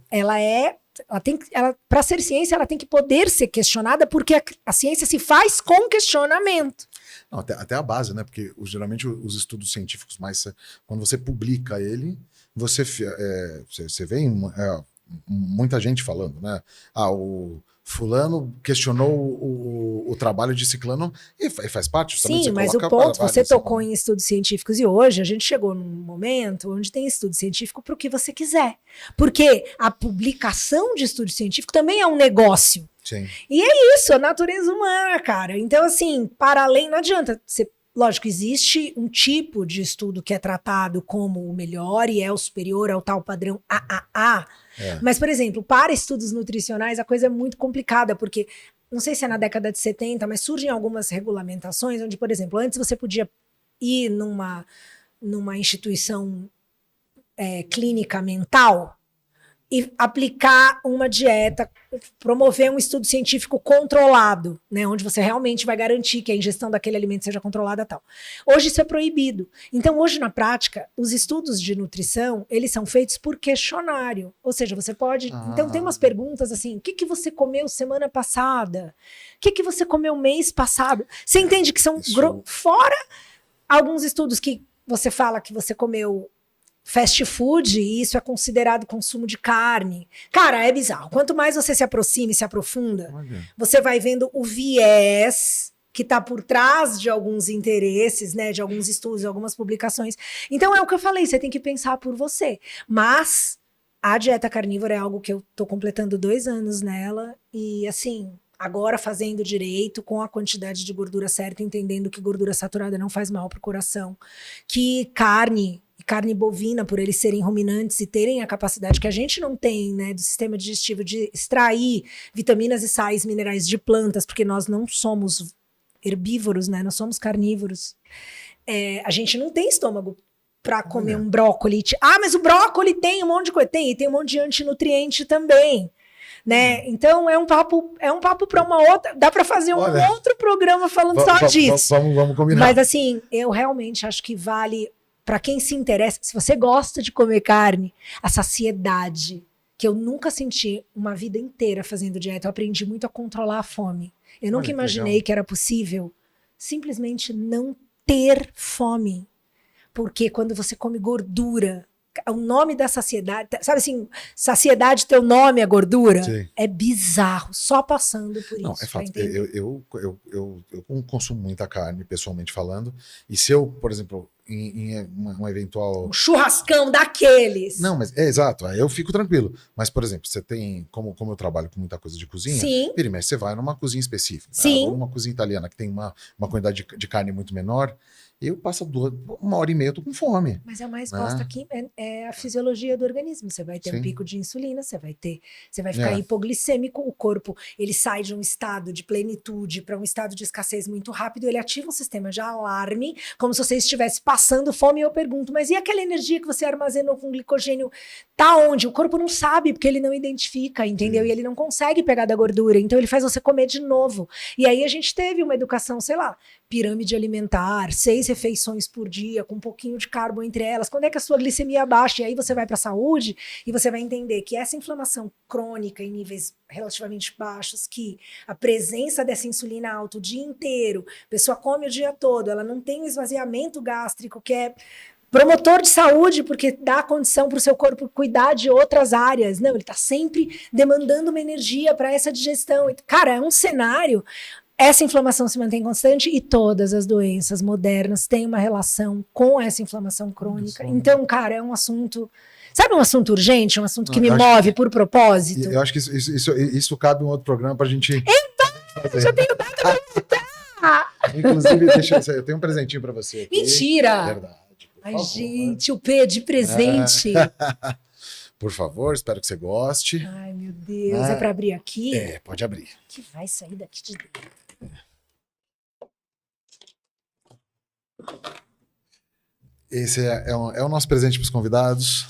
Para ser ciência, ela tem que poder ser questionada, porque a ciência se faz com questionamento. Não, até a base, né? Porque geralmente os estudos científicos, quando você publica ele, você vê muita gente falando, né? O fulano questionou o trabalho de ciclano e faz parte. Sim, mas o ponto, você tocou em estudos científicos e hoje a gente chegou num momento onde tem estudo científico para o que você quiser. Porque a publicação de estudo científico também é um negócio. Sim. E é isso, a natureza humana, cara. Então, assim, para além, não adianta você. Lógico, existe um tipo de estudo que é tratado como o melhor e é o superior ao tal padrão AAA. Mas, por exemplo, para estudos nutricionais, a coisa é muito complicada, porque, não sei se é na década de 70, mas surgem algumas regulamentações onde, por exemplo, antes você podia ir numa instituição clínica mental e aplicar uma dieta, promover um estudo científico controlado, né, onde você realmente vai garantir que a ingestão daquele alimento seja controlada e tal. Hoje isso é proibido. Então, hoje, na prática, os estudos de nutrição, eles são feitos por questionário. Ou seja, você pode... Então, tem umas perguntas assim, o que você comeu semana passada? O que você comeu mês passado? Você entende que são... Fora alguns estudos que você fala que você comeu fast food, e isso é considerado consumo de carne. Cara, é bizarro. Quanto mais você se aproxima e se aprofunda, você vai vendo o viés que está por trás de alguns interesses, né, de alguns estudos, de algumas publicações. Então é o que eu falei, você tem que pensar por você. Mas a dieta carnívora é algo que eu estou completando 2 anos nela e, assim, agora fazendo direito, com a quantidade de gordura certa, entendendo que gordura saturada não faz mal para o coração, que carne bovina, por eles serem ruminantes e terem a capacidade que a gente não tem, né, do sistema digestivo de extrair vitaminas e sais minerais de plantas, porque nós não somos herbívoros, né, nós somos carnívoros. A gente não tem estômago para comer um brócolis. Mas o brócolis tem um monte de coisa. Tem um monte de antinutriente também. Né? Então é um papo para uma outra. Dá para fazer outro programa falando só disso. Vamos combinar. Mas assim, eu realmente acho que vale. Para quem se interessa, se você gosta de comer carne, a saciedade, que eu nunca senti uma vida inteira fazendo dieta, eu aprendi muito a controlar a fome. Eu nunca imaginei que era possível simplesmente não ter fome. Porque quando você come gordura, o nome da saciedade, sabe assim, saciedade, teu nome é gordura? Sim. É bizarro, só passando por isso. Não, é fato. Eu consumo muita carne, pessoalmente falando, e se eu, por exemplo, um eventual... Um churrascão daqueles. Não, mas é exato, aí eu fico tranquilo. Mas, por exemplo, você tem, como eu trabalho com muita coisa de cozinha, Sim. vira e mexe, você vai numa cozinha específica. Sim. Ou numa cozinha italiana que tem uma quantidade de carne muito menor, eu passo 1h30, eu tô com fome. Mas é uma resposta que é a fisiologia do organismo. Você vai ter um pico de insulina, você vai ficar hipoglicêmico, o corpo ele sai de um estado de plenitude para um estado de escassez muito rápido, ele ativa um sistema de alarme, como se você estivesse passando fome. E eu pergunto, mas e aquela energia que você armazenou com glicogênio? Tá onde? O corpo não sabe, porque ele não identifica, entendeu? E ele não consegue pegar da gordura, então ele faz você comer de novo. E aí a gente teve uma educação, sei lá, pirâmide alimentar, 6 refeições por dia, com um pouquinho de carbo entre elas. Quando é que a sua glicemia baixa? E aí você vai para a saúde e você vai entender que essa inflamação crônica em níveis relativamente baixos, que a presença dessa insulina alta o dia inteiro, a pessoa come o dia todo, ela não tem um esvaziamento gástrico, que é promotor de saúde, porque dá condição para o seu corpo cuidar de outras áreas. Não, ele está sempre demandando uma energia para essa digestão. Cara, é um cenário... Essa inflamação se mantém constante e todas as doenças modernas têm uma relação com essa inflamação crônica. Então, cara, é um assunto... Sabe um assunto urgente? Um assunto que me move por propósito? Eu acho que isso cabe em um outro programa pra gente... Então, já tenho data pra voltar! Inclusive, eu tenho um presentinho pra você aqui. Mentira! Verdade. Ai, gente, o P de presente. Por favor, espero que você goste. Ai, meu Deus. É pra abrir aqui? É, pode abrir. Que vai sair daqui de dentro. Esse é o nosso presente para os convidados.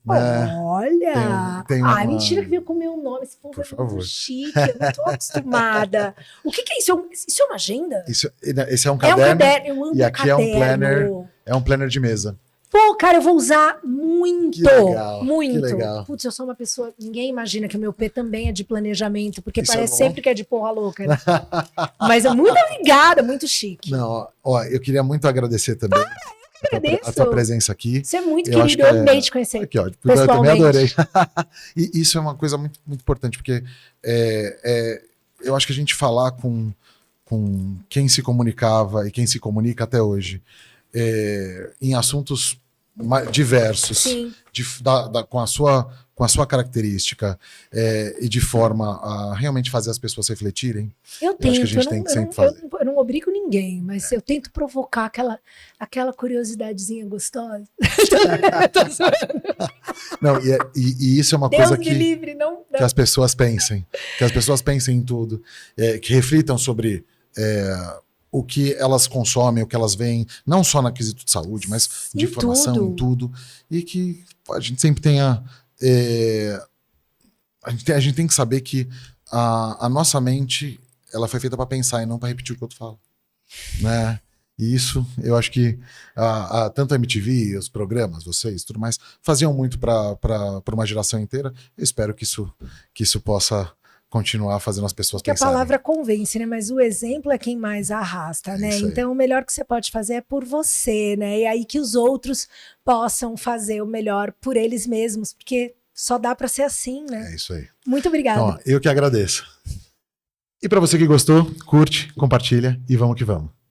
Né? Olha! Tem Ai, mentira que veio com o meu nome. Esse povo é muito chique, eu não tô acostumada. O que é isso? Isso é uma agenda? Esse é um caderno. É um caderno, eu amo e aqui caderno. É um planner de mesa. Pô, cara, eu vou usar muito. Que legal, muito. Que legal. Putz, eu sou uma pessoa... Ninguém imagina que o meu P também é de planejamento, porque Isso parece sempre que é de porra louca. Né? Mas muito obrigada, muito chique. Não, ó, eu queria muito agradecer também a tua presença aqui. Você é muito querido, eu amei te conhecer. Aqui, ó, eu também adorei. E isso é uma coisa muito, muito importante, porque eu acho que a gente falar com quem se comunicava e quem se comunica até hoje em assuntos diversos, com a sua característica e de forma a realmente fazer as pessoas refletirem. Eu tento, acho que a gente tem que sempre fazer. Eu não obrigo ninguém, mas eu tento provocar aquela curiosidadezinha gostosa. Não, e isso é uma Deus coisa me que, livre, não. Que as pessoas pensem. Que as pessoas pensem em tudo. Que reflitam sobre o que elas consomem, o que elas veem, não só no quesito de saúde, mas de informação, em tudo. E que a gente sempre tenha... a gente tem que saber que a nossa mente ela foi feita para pensar e não para repetir o que o outro fala. Né? E isso, eu acho que tanto a MTV, os programas, vocês, tudo mais, faziam muito para uma geração inteira. Eu espero que isso possa continuar fazendo as pessoas pensarem. Porque a palavra convence, né? Mas o exemplo é quem mais arrasta, né? Então, o melhor que você pode fazer é por você, né? E aí que os outros possam fazer o melhor por eles mesmos, porque só dá para ser assim, né? É isso aí. Muito obrigada. Então, eu que agradeço. E para você que gostou, curte, compartilha e vamos que vamos.